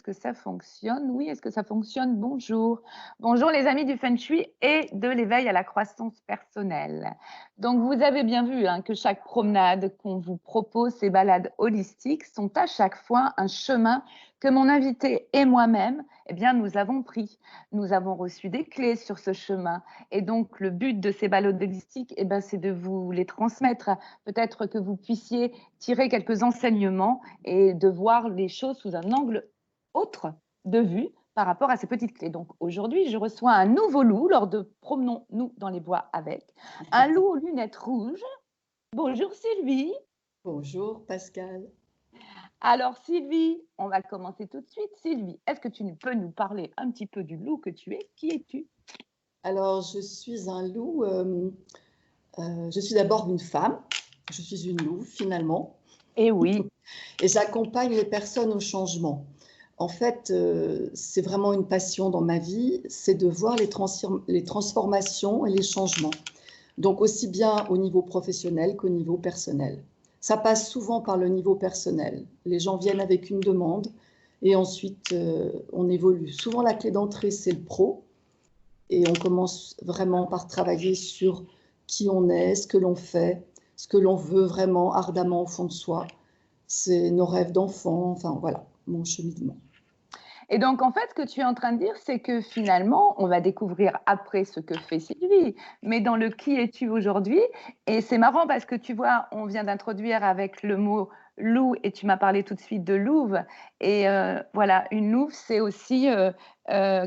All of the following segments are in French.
que ça fonctionne? Oui, est-ce que ça fonctionne? Bonjour. Bonjour les amis du Feng Shui et de l'éveil à la croissance personnelle. Donc vous avez bien vu hein, que chaque promenade qu'on vous propose, ces balades holistiques, sont à chaque fois un chemin que mon invité et moi-même, eh bien, nous avons pris. Nous avons reçu des clés sur ce chemin. Et donc, le but de ces balades holistiques, eh ben, c'est de vous les transmettre. Peut-être que vous puissiez tirer quelques enseignements et de voir les choses sous un angle autre de vue par rapport à ces petites clés. Donc aujourd'hui, je reçois un nouveau loup lors de Promenons-nous dans les bois avec, un loup aux lunettes rouges. Bonjour Sylvie. Bonjour Pascal. Alors Sylvie, on va commencer tout de suite. Sylvie, est-ce que tu peux nous parler un petit peu du loup que tu es? Qui es-tu? Alors, je suis un loup. Je suis d'abord une femme. Je suis une louve finalement. Eh oui. Et j'accompagne les personnes au changement. En fait, c'est vraiment une passion dans ma vie, c'est de voir les transformations et les changements. Donc aussi bien au niveau professionnel qu'au niveau personnel. Ça passe souvent par le niveau personnel. Les gens viennent avec une demande et ensuite on évolue. Souvent la clé d'entrée, c'est le pro. Et on commence vraiment par travailler sur qui on est, ce que l'on fait, ce que l'on veut vraiment ardemment au fond de soi. C'est nos rêves d'enfant, enfin voilà, mon cheminement. Et donc, en fait, ce que tu es en train de dire, c'est que finalement, on va découvrir après ce que fait Sylvie, mais dans le qui es-tu aujourd'hui. Et c'est marrant parce que tu vois, on vient d'introduire avec le mot loup et tu m'as parlé tout de suite de louve. Et voilà, une louve, c'est aussi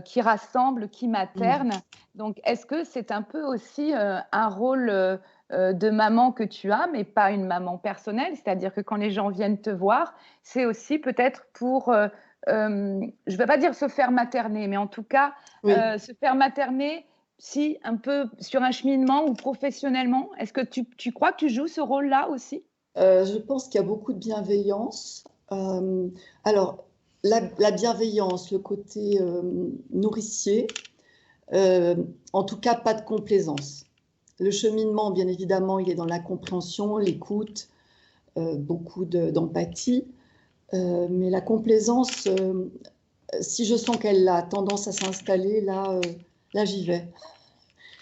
qui rassemble, qui materne. Donc, est-ce que c'est un peu aussi un rôle de maman que tu as, mais pas une maman personnelle? C'est-à-dire que quand les gens viennent te voir, c'est aussi peut-être pour je ne vais pas dire se faire materner, mais en tout cas, Oui, se faire materner, si un peu sur un cheminement ou professionnellement. Est-ce que tu crois que tu joues ce rôle-là aussi? je pense qu'il y a beaucoup de bienveillance. Alors, la bienveillance, le côté nourricier, euh, en tout cas pas de complaisance. Le cheminement, bien évidemment, il est dans la compréhension, l'écoute, beaucoup d'empathie. Mais la complaisance, si je sens qu'elle a tendance à s'installer, là j'y vais.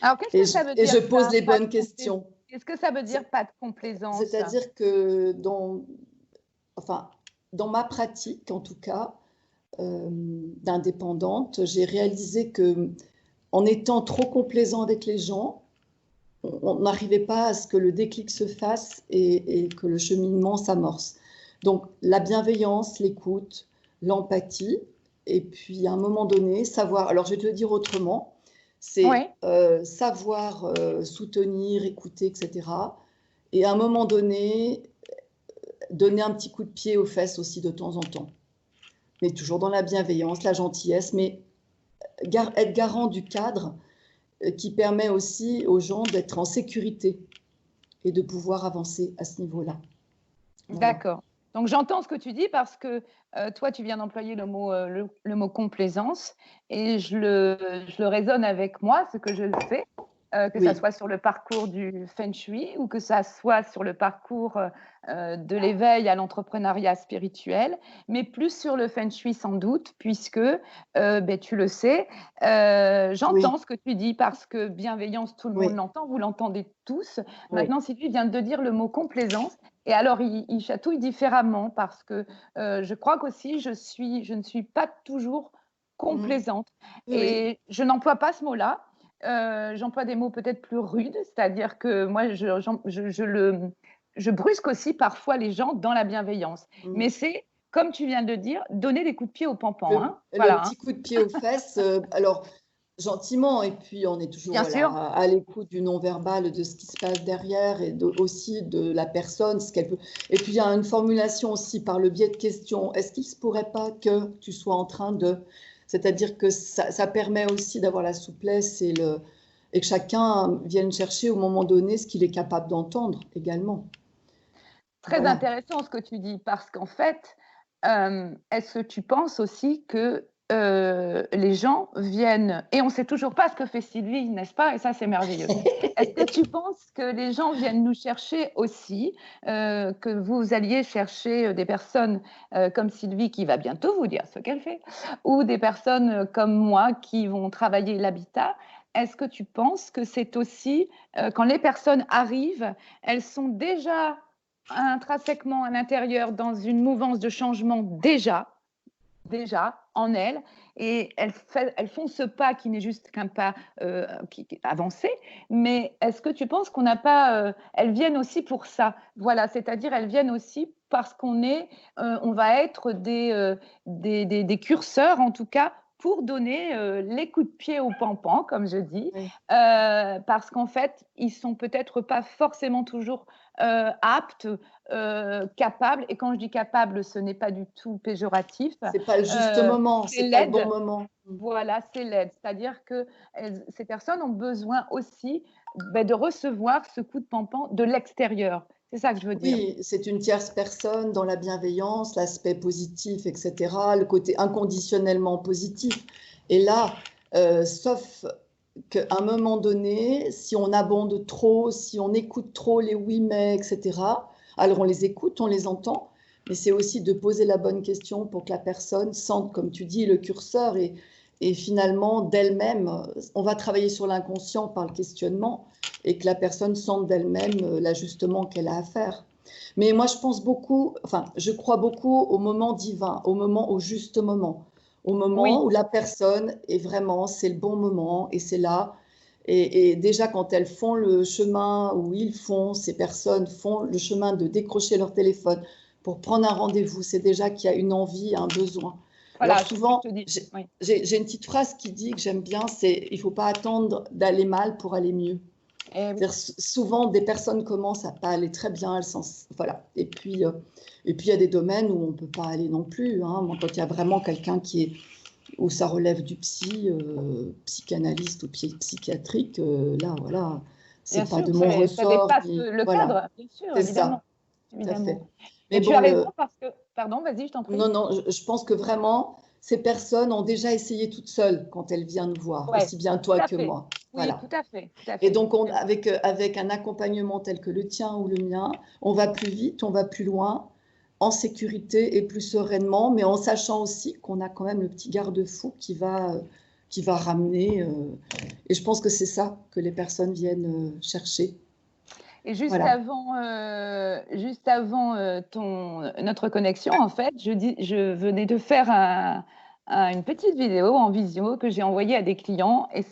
Alors, qu'est-ce que ça veut Et dire je pose ça, les pas de bonnes complaisance? questions. Qu'est-ce que ça veut dire pas de complaisance? C'est-à-dire que enfin, dans ma pratique, en tout cas, d'indépendante, j'ai réalisé que en étant trop complaisant avec les gens, on n'arrivait pas à ce que le déclic se fasse et que le cheminement s'amorce. Donc la bienveillance, l'écoute, l'empathie, et puis à un moment donné, savoir, alors je vais te le dire autrement, c'est Oui, savoir soutenir, écouter, etc. Et à un moment donné, donner un petit coup de pied aux fesses aussi de temps en temps. Mais toujours dans la bienveillance, la gentillesse, mais être garant du cadre qui permet aussi aux gens d'être en sécurité et de pouvoir avancer à ce niveau-là. Voilà. d'accord. Donc, j'entends ce que tu dis parce que toi, tu viens d'employer le mot complaisance et je le raisonne avec moi, ce que je fais. Que ça Oui, soit sur le parcours du Feng Shui ou que ça soit sur le parcours de l'éveil à l'entrepreneuriat spirituel, mais plus sur le Feng Shui sans doute, puisque ben, tu le sais, j'entends oui, ce que tu dis parce que bienveillance, tout le monde oui, l'entend, vous l'entendez tous. oui. Maintenant, Sylvie vient de dire le mot complaisance, et alors il chatouille différemment parce que je crois qu'aussi je ne suis pas toujours Mm. complaisante Oui, oui, et je n'emploie pas ce mot-là. J'emploie des mots peut-être plus rudes, c'est-à-dire que moi, je brusque aussi parfois les gens dans la bienveillance. mm. Mais c'est, comme tu viens de le dire, donner des coups de pied aux pampans. Hein, Le voilà, hein. petit coup de pied aux fesses, alors gentiment, et puis on est toujours Bien sûr. voilà, à l'écoute du non-verbal, de ce qui se passe derrière et aussi de la personne, ce qu'elle peut. Et puis il y a une formulation aussi par le biais de questions. Est-ce qu'il ne se pourrait pas que tu sois en train de. C'est-à-dire que ça permet aussi d'avoir la souplesse et que chacun vienne chercher au moment donné ce qu'il est capable d'entendre également. Très Voilà. intéressant ce que tu dis, parce qu'en fait, est-ce que tu penses aussi que les gens viennent, et on ne sait toujours pas ce que fait Sylvie, n'est-ce pas? Et ça, c'est merveilleux. Est-ce que tu penses que les gens viennent nous chercher aussi, que vous alliez chercher des personnes comme Sylvie qui va bientôt vous dire ce qu'elle fait, ou des personnes comme moi qui vont travailler l'habitat? Est-ce que tu penses que c'est aussi, quand les personnes arrivent, elles sont déjà intrinsèquement à l'intérieur dans une mouvance de changement déjà en elles, et elles font ce pas qui n'est juste qu'un pas qui est avancé, mais est-ce que tu penses qu'on n'a pas, elles viennent aussi pour ça, voilà, c'est-à-dire elles viennent aussi parce on va être des curseurs en tout cas pour donner les coups de pied au pampan, comme je dis, Oui. parce qu'en fait, ils sont peut-être pas forcément toujours aptes, capables. Et quand je dis capable, ce n'est pas du tout péjoratif. C'est pas le juste moment, c'est pas le bon moment. Voilà, c'est l'aide. C'est-à-dire que ces personnes ont besoin aussi de recevoir ce coup de pampan de l'extérieur. C'est ça que je veux dire. Oui, c'est une tierce personne dans la bienveillance, l'aspect positif, etc., le côté inconditionnellement positif. Et là, sauf qu'à un moment donné, si on abonde trop, si on écoute trop les oui mais, etc., alors on les écoute, on les entend, mais c'est aussi de poser la bonne question pour que la personne sente, comme tu dis, le curseur et finalement d'elle-même, on va travailler sur l'inconscient par le questionnement et que la personne sente d'elle-même l'ajustement qu'elle a à faire. Mais moi, je crois beaucoup au moment divin, au juste moment, au moment où la personne est vraiment, c'est le bon moment et c'est là. Et déjà, quand elles font le chemin, où ces personnes font le chemin de décrocher leur téléphone pour prendre un rendez-vous, c'est déjà qu'il y a une envie, un besoin. Voilà, alors souvent, oui. J'ai une petite phrase qui dit que j'aime bien, c'est « il ne faut pas attendre d'aller mal pour aller mieux ». Oui. Souvent, des personnes commencent à pas aller très bien, voilà. Et puis, il y a des domaines où on ne peut pas aller non plus. Hein. Moi, quand il y a vraiment quelqu'un où ça relève du psychanalyste ou psychiatrique, là, voilà, c'est pas de mon ressort. Ça dépasse le cadre, bien sûr, évidemment. Tout à fait. Mais tu as raison parce que... Pardon, vas-y, je t'en prie. Non, je pense que vraiment, ces personnes ont déjà essayé toutes seules quand elles viennent nous voir, aussi bien toi que moi. Oui, voilà. Tout à fait. Et donc, avec un accompagnement tel que le tien ou le mien, on va plus vite, on va plus loin, en sécurité et plus sereinement, mais en sachant aussi qu'on a quand même le petit garde-fou qui va ramener. Et je pense que c'est ça que les personnes viennent chercher. Et juste avant notre connexion, en fait, je venais de faire une petite vidéo en visio que j'ai envoyée à des clients, et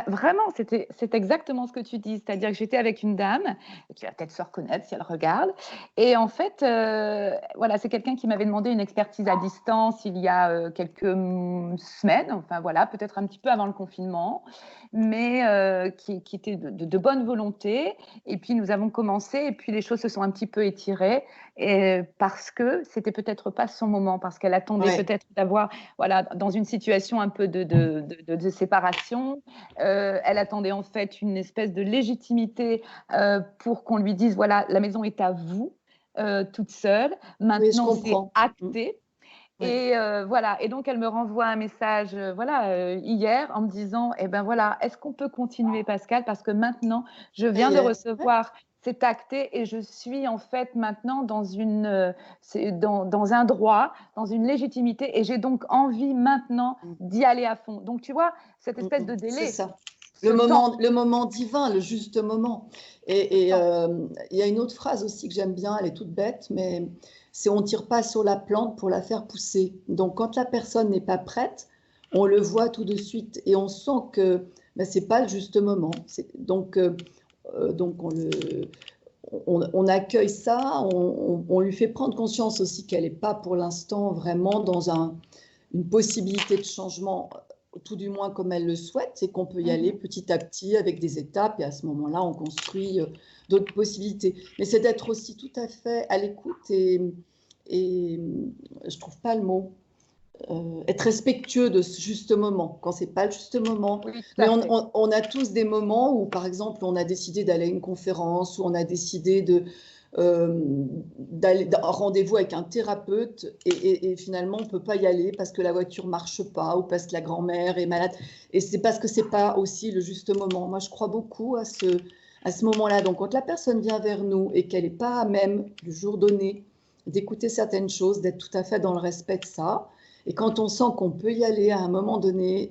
vraiment, c'est exactement ce que tu dis, c'est-à-dire que j'étais avec une dame qui va peut-être se reconnaître si elle regarde, et en fait, voilà, c'est quelqu'un qui m'avait demandé une expertise à distance il y a quelques semaines, enfin voilà, peut-être un petit peu avant le confinement, mais qui était de bonne volonté. Et puis nous avons commencé, et puis les choses se sont un petit peu étirées, parce que c'était peut-être pas son moment, parce qu'elle attendait peut-être d'avoir, voilà, dans une situation un peu de séparation, elle attendait en fait une espèce de légitimité pour qu'on lui dise, voilà, la maison est à vous, toute seule, maintenant c'est acté. Et voilà, et donc elle me renvoie un message hier en me disant, eh ben voilà, est-ce qu'on peut continuer, Pascal, parce que maintenant je viens de recevoir, c'est acté, et je suis en fait maintenant dans un droit, dans une légitimité, et j'ai donc envie maintenant d'y aller à fond. Donc tu vois, cette espèce de délai. C'est ça. Le moment divin, le juste moment. Et il y a une autre phrase aussi que j'aime bien, elle est toute bête, mais c'est « on ne tire pas sur la plante pour la faire pousser ». Donc, quand la personne n'est pas prête, on le voit tout de suite et on sent que ce n'est pas le juste moment. Donc on accueille ça, on lui fait prendre conscience aussi qu'elle n'est pas pour l'instant vraiment dans une possibilité de changement, tout du moins comme elle le souhaite, c'est qu'on peut y aller petit à petit avec des étapes, et à ce moment-là, on construit d'autres possibilités. Mais c'est d'être aussi tout à fait à l'écoute et je ne trouve pas le mot, être respectueux de ce juste moment, quand c'est pas le juste moment. Oui, tout Mais à fait. on a tous des moments où, par exemple, on a décidé d'aller à une conférence, ou on a décidé d'aller à un rendez-vous avec un thérapeute, et finalement, on peut pas y aller parce que la voiture marche pas, ou parce que la grand-mère est malade. Et c'est parce que c'est pas aussi le juste moment. Moi, je crois beaucoup à ce moment-là. Donc, quand la personne vient vers nous et qu'elle n'est pas à même, le jour donné, d'écouter certaines choses, d'être tout à fait dans le respect de ça. Et quand on sent qu'on peut y aller à un moment donné,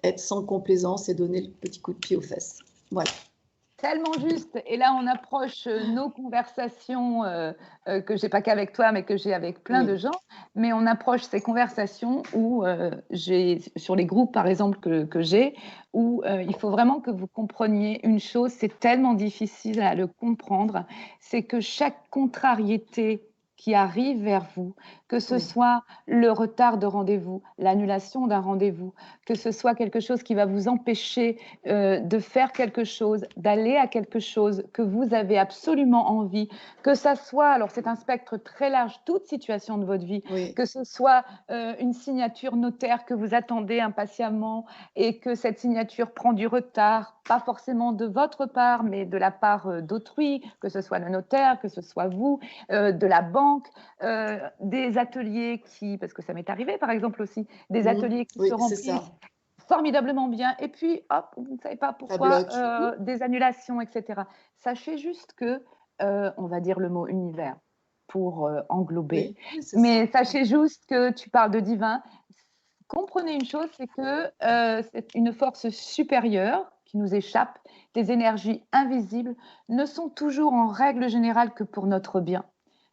être sans complaisance et donner le petit coup de pied aux fesses. Voilà. Tellement juste. Et là, on approche nos conversations que j'ai pas qu'avec toi, mais que j'ai avec plein de gens. Mais on approche ces conversations où j'ai, sur les groupes, par exemple, que j'ai, où il faut vraiment que vous compreniez une chose, c'est tellement difficile à le comprendre, c'est que chaque contrariété qui arrive vers vous, que ce soit le retard de rendez-vous, l'annulation d'un rendez-vous, que ce soit quelque chose qui va vous empêcher de faire quelque chose, d'aller à quelque chose que vous avez absolument envie, que ça soit, alors c'est un spectre très large, toute situation de votre vie, que ce soit une signature notaire que vous attendez impatiemment et que cette signature prend du retard, pas forcément de votre part, mais de la part d'autrui, que ce soit le notaire, que ce soit vous, de la banque, des ateliers qui, parce que ça m'est arrivé par exemple aussi, des ateliers qui se remplissent formidablement bien, et puis hop, vous ne savez pas pourquoi, des annulations, etc. Sachez juste que, on va dire le mot univers pour englober, mais sachez juste que tu parles de divin. Comprenez une chose, c'est que c'est une force supérieure qui nous échappe. Les énergies invisibles ne sont toujours en règle générale que pour notre bien,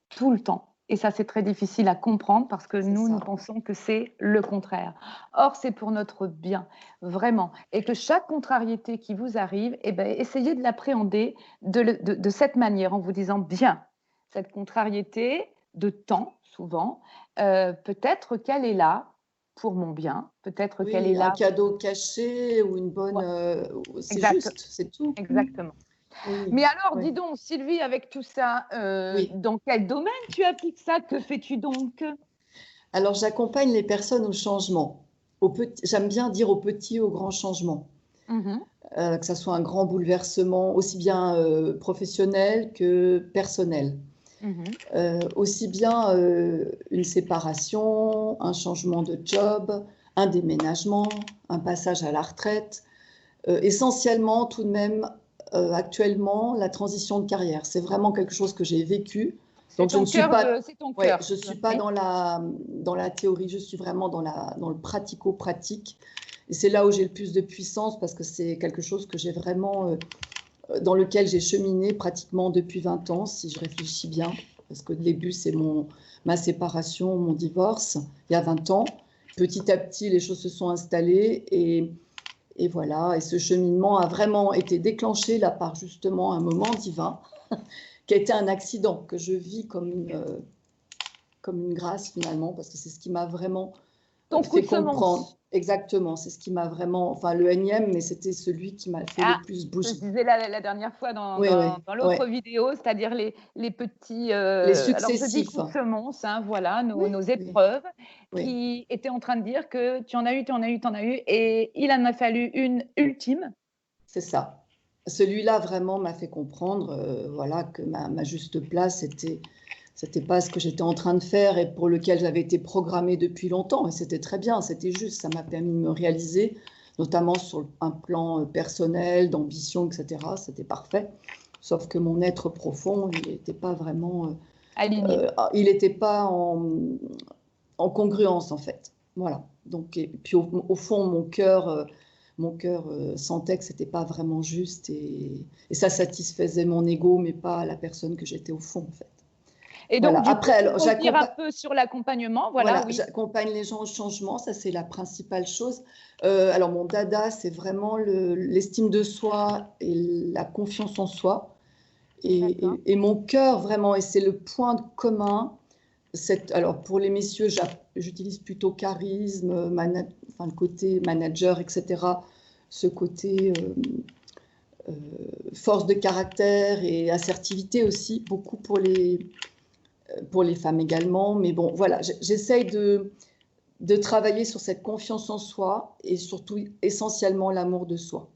tout le temps. Et ça, c'est très difficile à comprendre parce que nous pensons que c'est le contraire. Or, c'est pour notre bien, vraiment. Et que chaque contrariété qui vous arrive, eh ben, essayez de l'appréhender de cette manière, en vous disant, bien, cette contrariété de temps, souvent, peut-être qu'elle est là pour mon bien, peut-être qu'elle est là. Un cadeau caché ou une bonne... c'est juste, c'est tout. Exactement. Mais alors, dis donc, Sylvie, avec tout ça, dans quel domaine tu appliques ça? Que fais-tu donc? Alors, j'accompagne les personnes au changement. J'aime bien dire au petit et au grand changement. Que ça soit un grand bouleversement, aussi bien professionnel que personnel. Aussi bien une séparation, un changement de job, un déménagement, un passage à la retraite. Essentiellement, tout de même, actuellement, la transition de carrière. C'est vraiment quelque chose que j'ai vécu. Donc, je ne suis pas, je suis pas dans la théorie, je suis vraiment dans le pratico-pratique. Et c'est là où j'ai le plus de puissance parce que c'est quelque chose que j'ai vraiment, dans lequel j'ai cheminé pratiquement depuis 20 ans, si je réfléchis bien. Parce que le début, c'est ma séparation, mon divorce, il y a 20 ans. Petit à petit, les choses se sont installées et voilà. Et ce cheminement a vraiment été déclenché là par justement un moment divin qui a été un accident que je vis comme une grâce finalement, parce que c'est ce qui m'a vraiment fait comprendre. Exactement, c'est ce qui m'a vraiment, enfin le énième, mais c'était celui qui m'a fait le plus bouger. Je disais la dernière fois dans l'autre vidéo, c'est-à-dire les petits, les successifs. Alors je dis coups de semonce, hein, voilà, nos épreuves, qui étaient en train de dire que tu en as eu, et il en a fallu une ultime. C'est ça. Celui-là vraiment m'a fait comprendre, voilà, que ma juste place, c'était pas ce que j'étais en train de faire et pour lequel j'avais été programmée depuis longtemps. Et c'était très bien, c'était juste, ça m'a permis de me réaliser, notamment sur un plan personnel, d'ambition, etc. C'était parfait. Sauf que mon être profond, il n'était pas vraiment... aligné. Il n'était pas en congruence, en fait. Voilà. Donc, et puis au fond, mon cœur sentait que c'était pas vraiment juste et ça satisfaisait mon ego, mais pas la personne que j'étais au fond, en fait. Et donc, voilà. Après, pour revenir un peu sur l'accompagnement, voilà, j'accompagne les gens au changement, ça c'est la principale chose. Alors, mon dada, c'est vraiment l'estime de soi et la confiance en soi. Et mon cœur, vraiment, et c'est le point commun. Alors, pour les messieurs, j'utilise plutôt charisme, le côté manager, etc. Ce côté force de caractère et assertivité aussi, beaucoup pour les femmes également. Mais bon, voilà, j'essaye de travailler sur cette confiance en soi et surtout essentiellement l'amour de soi.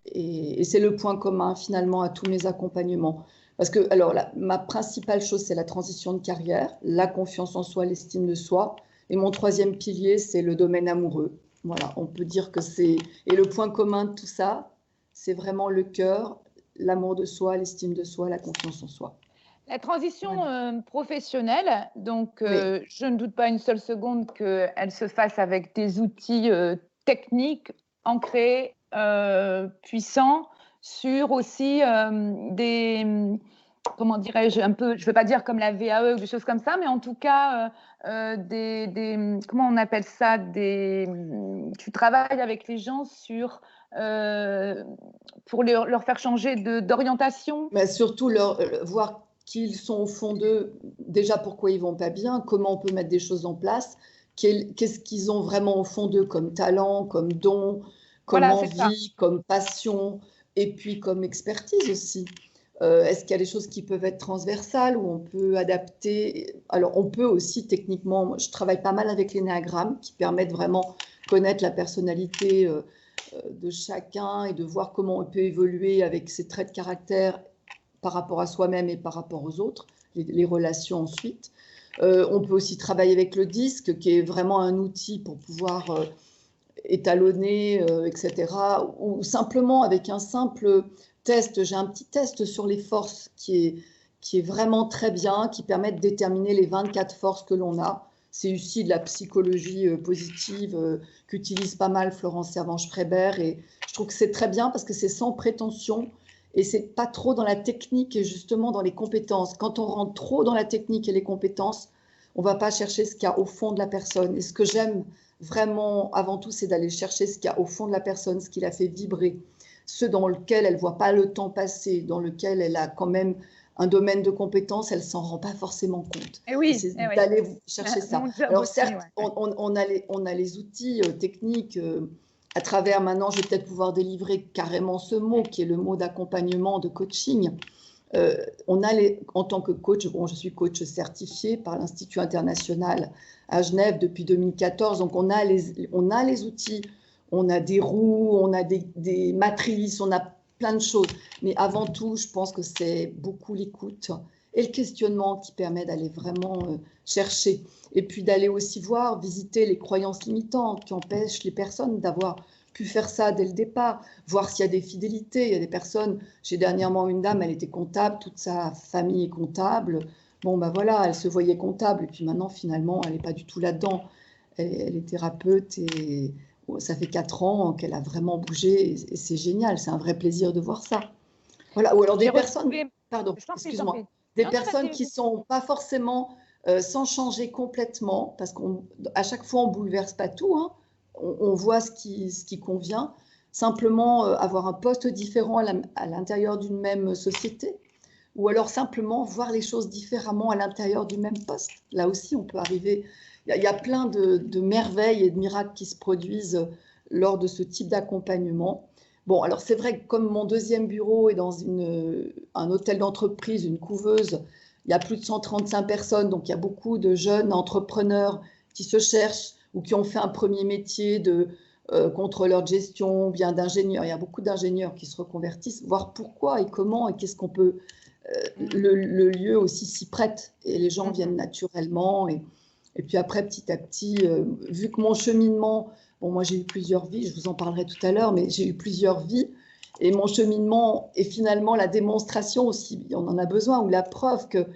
Et c'est le point commun finalement à tous mes accompagnements. Parce que alors, ma principale chose, c'est la transition de carrière, la confiance en soi, l'estime de soi. Et mon troisième pilier, c'est le domaine amoureux. Voilà, on peut dire que c'est... Et le point commun de tout ça, c'est vraiment le cœur, l'amour de soi, l'estime de soi, la confiance en soi. La transition Voilà. professionnelle, donc Oui. je ne doute pas une seule seconde qu'elle se fasse avec des outils techniques ancrés, puissants, sur aussi des, comment dirais-je, un peu, je ne veux pas dire comme la VAE ou des choses comme ça, mais en tout cas, comment on appelle ça, tu travailles avec les gens sur, pour leur faire changer d'orientation. Mais surtout voir qui ils sont au fond d'eux, déjà pourquoi ils vont pas bien, comment on peut mettre des choses en place, qu'est-ce qu'ils ont vraiment au fond d'eux comme talent, comme don, comme Voilà, c'est ça. envie, comme passion, et puis comme expertise aussi. Est-ce qu'il y a des choses qui peuvent être transversales ou on peut adapter? Alors, on peut aussi techniquement, je travaille pas mal avec l'énéagramme qui permettent vraiment connaître la personnalité de chacun et de voir comment on peut évoluer avec ses traits de caractère par rapport à soi-même et par rapport aux autres, les relations ensuite. On peut aussi travailler avec le disque, qui est vraiment un outil pour pouvoir étalonner, etc. Ou simplement avec un simple test. J'ai un petit test sur les forces qui est vraiment très bien, qui permet de déterminer les 24 forces que l'on a. C'est aussi de la psychologie positive qu'utilise pas mal Florence Servan-Schreiber. Et je trouve que c'est très bien parce que c'est sans prétention et c'est pas trop dans la technique et justement dans les compétences. Quand on rentre trop dans la technique et les compétences, on va pas chercher ce qu'il y a au fond de la personne. Et ce que j'aime vraiment, avant tout, c'est d'aller chercher ce qu'il y a au fond de la personne, ce qui la fait vibrer, ce dans lequel elle ne voit pas le temps passer, dans lequel elle a quand même un domaine de compétences, elle ne s'en rend pas forcément compte. Et oui, C'est oui. d'aller chercher ça. Mon job Alors aussi, certes, ouais. on a les outils techniques à travers, maintenant, je vais peut-être pouvoir délivrer carrément ce mot, qui est le mot d'accompagnement, de coaching. En tant que coach, bon, je suis coach certifié par l'Institut international à Genève depuis 2014, donc on a les outils, on a des roues, on a des matrices, on a plein de choses. Mais avant tout, je pense que c'est beaucoup l'écoute et le questionnement qui permet d'aller vraiment chercher. Et puis d'aller aussi voir, visiter les croyances limitantes qui empêchent les personnes d'avoir pu faire ça dès le départ, voir s'il y a des fidélités. Il y a des personnes, j'ai dernièrement une dame, elle était comptable, toute sa famille est comptable. Bon, ben voilà, elle se voyait comptable, et puis maintenant, finalement, elle n'est pas du tout là-dedans. Elle est thérapeute, et ça fait 4 ans qu'elle a vraiment bougé, et c'est génial, c'est un vrai plaisir de voir ça. Voilà, ou alors des personnes, pardon, excuse-moi, des personnes qui ne sont pas forcément sans changer complètement, parce qu'à chaque fois, on ne bouleverse pas tout, hein. On voit ce qui convient, simplement avoir un poste différent à l'intérieur d'une même société, ou alors simplement voir les choses différemment à l'intérieur du même poste. Là aussi, on peut arriver. Il y a plein de merveilles et de miracles qui se produisent lors de ce type d'accompagnement. Bon, alors c'est vrai que comme mon deuxième bureau est dans un hôtel d'entreprise, une couveuse, il y a plus de 135 personnes, donc il y a beaucoup de jeunes entrepreneurs qui se cherchent ou qui ont fait un premier métier de contrôleur de gestion, ou bien d'ingénieur. Il y a beaucoup d'ingénieurs qui se reconvertissent, voir pourquoi et comment et qu'est-ce qu'on peut. Le lieu aussi s'y prête et les gens viennent naturellement. Et puis après, petit à petit, vu que mon cheminement, bon, moi j'ai eu plusieurs vies, je vous en parlerai tout à l'heure, mais j'ai eu plusieurs vies. Et mon cheminement est finalement la démonstration aussi, on en a besoin, ou la preuve que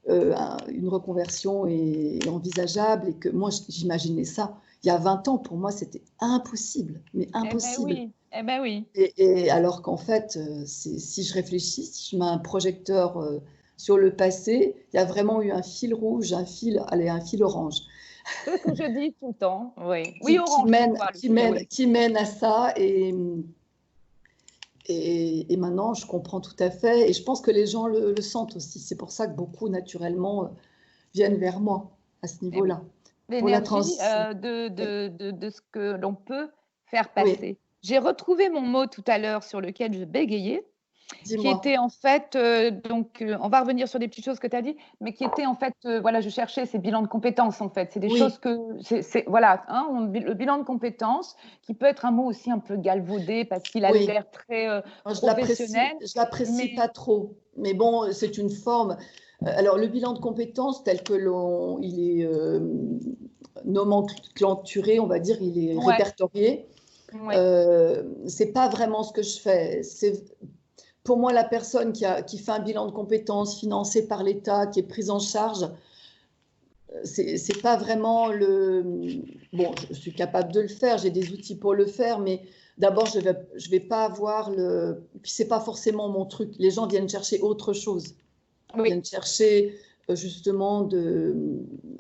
une reconversion est envisageable et que moi j'imaginais ça. Il y a 20 ans, pour moi, c'était impossible, mais impossible. Eh ben oui. Et alors qu'en fait, si je réfléchis, si je mets un projecteur sur le passé, il y a vraiment eu un fil rouge, un fil orange. C'est ce que je dis tout le temps, oui. Oui, orange, qui mène à ça. Et maintenant, je comprends tout à fait. Et je pense que les gens le sentent aussi. C'est pour ça que beaucoup, naturellement, viennent vers moi à ce niveau-là. L'énergie de ce que l'on peut faire passer. Oui. J'ai retrouvé mon mot tout à l'heure sur lequel je bégayais. qui Dis-moi. était en fait, on va revenir sur des petites choses que tu as dit, mais qui était en fait, voilà, je cherchais ces bilans de compétences en fait. C'est des Oui, choses que, voilà, hein, le bilan de compétences, qui peut être un mot aussi un peu galvaudé parce qu'il a oui. l'air très Moi, professionnel, je l'apprécie mais pas trop. Mais bon, c'est une forme. Alors, le bilan de compétences tel que il est nomenclaturé, on va dire, il est ouais, répertorié. ouais, C'est pas vraiment ce que je fais. C'est pour moi la personne qui fait un bilan de compétences financé par l'État, qui est prise en charge. C'est pas vraiment le. Bon, je suis capable de le faire, j'ai des outils pour le faire, mais d'abord, je vais pas avoir le. Puis, c'est pas forcément mon truc. Les gens viennent chercher autre chose. Ils oui. viennent chercher justement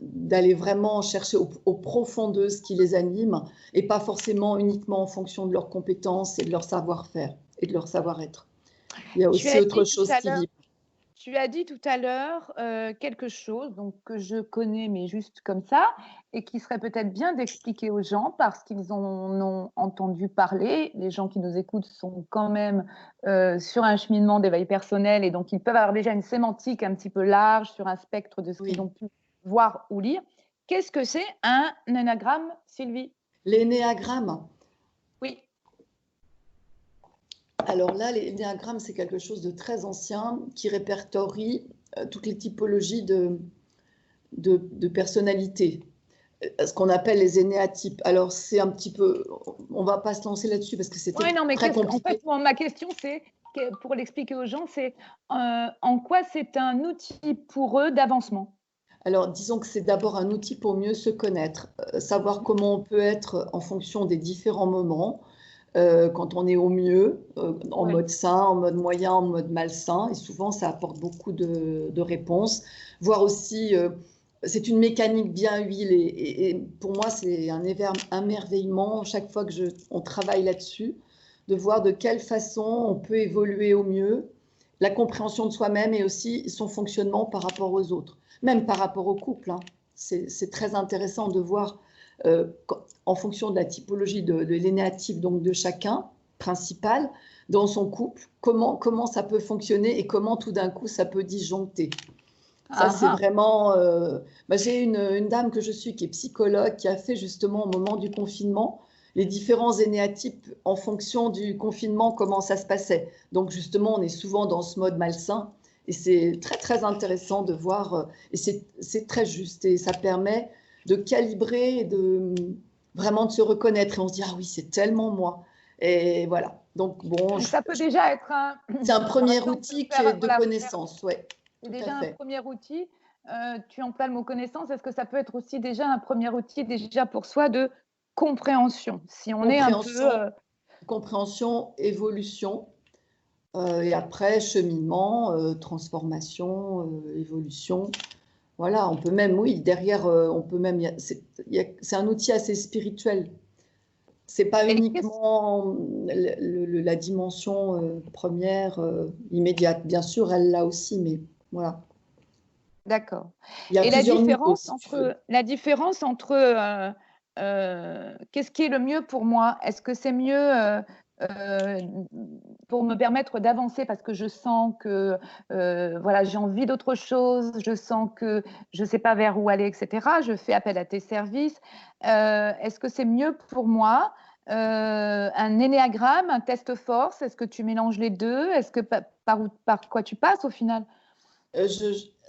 d'aller vraiment chercher au profond de ce qui les anime et pas forcément uniquement en fonction de leurs compétences et de leur savoir-faire et de leur savoir-être. Il y a Tu aussi as autre dit tout chose à qui l'heure vibre. Tu as dit tout à l'heure quelque chose donc, que je connais, mais juste comme ça, et qui serait peut-être bien d'expliquer aux gens parce qu'ils en ont entendu parler. Les gens qui nous écoutent sont quand même sur un cheminement d'éveil personnel et donc ils peuvent avoir déjà une sémantique un petit peu large sur un spectre de ce qu'ils Oui. ont pu voir ou lire. Qu'est-ce que c'est un énagramme, Sylvie? L'énéagramme. Oui, Alors là, l'énéagramme, c'est quelque chose de très ancien qui répertorie toutes les typologies de personnalité, ce qu'on appelle les énéatypes. Alors c'est un petit peu, on va pas se lancer là-dessus parce que c'est ouais, non, mais très en fait, compliqué. moi, ma question, c'est, pour l'expliquer aux gens, c'est en quoi c'est un outil pour eux d'avancement? Alors disons que c'est d'abord un outil pour mieux se connaître, savoir comment on peut être en fonction des différents moments, quand on est au mieux, en Ouais. mode sain, en mode moyen, en mode malsain. Et souvent, ça apporte beaucoup de réponses. Voir aussi, c'est une mécanique bien huilée. Et pour moi, c'est un émerveillement chaque fois que on travaille là-dessus, de voir de quelle façon on peut évoluer au mieux, la compréhension de soi-même et aussi son fonctionnement par rapport aux autres, même par rapport au couple. Hein. C'est très intéressant de voir en fonction de la typologie de l'énéatype donc de chacun, principal, dans son couple, comment ça peut fonctionner et comment tout d'un coup ça peut disjoncter. Ça, Ah c'est ah. vraiment. J'ai une dame que je suis qui est psychologue, qui a fait justement au moment du confinement les différents énéatypes en fonction du confinement, comment ça se passait. Donc justement, on est souvent dans ce mode malsain et c'est très très intéressant de voir et c'est très juste et ça permet de calibrer et de vraiment de se reconnaître et on se dit ah oui c'est tellement moi et voilà. Donc bon, Donc ça peut déjà être c'est un par premier exemple, outil qui est faire, de voilà, connaissance, ouais, c'est tout à déjà un fait. premier outil. Tu emploies le mot connaissance. Est-ce que ça peut être aussi déjà un premier outil déjà pour soi de compréhension? Si on est un peu, Compréhension, compréhension, évolution, et après cheminement, transformation, évolution. Voilà, on peut même, oui, derrière, on peut même, c'est un outil assez spirituel. C'est pas et uniquement la dimension première, immédiate. Bien sûr, elle l'a aussi, mais voilà. d'accord. Il y a Et plusieurs niveaux, si tu veux. la différence entre, qu'est-ce qui est le mieux pour moi? Est-ce que c'est mieux, heu, pour me permettre d'avancer parce que je sens que, voilà, j'ai envie d'autre chose, je sens que je ne sais pas vers où aller et cetera, je fais appel à tes services. Est-ce que c'est mieux pour moi, un énéagramme, un test force? Est-ce que tu mélanges les 2? Est-ce que par quoi tu passes au final?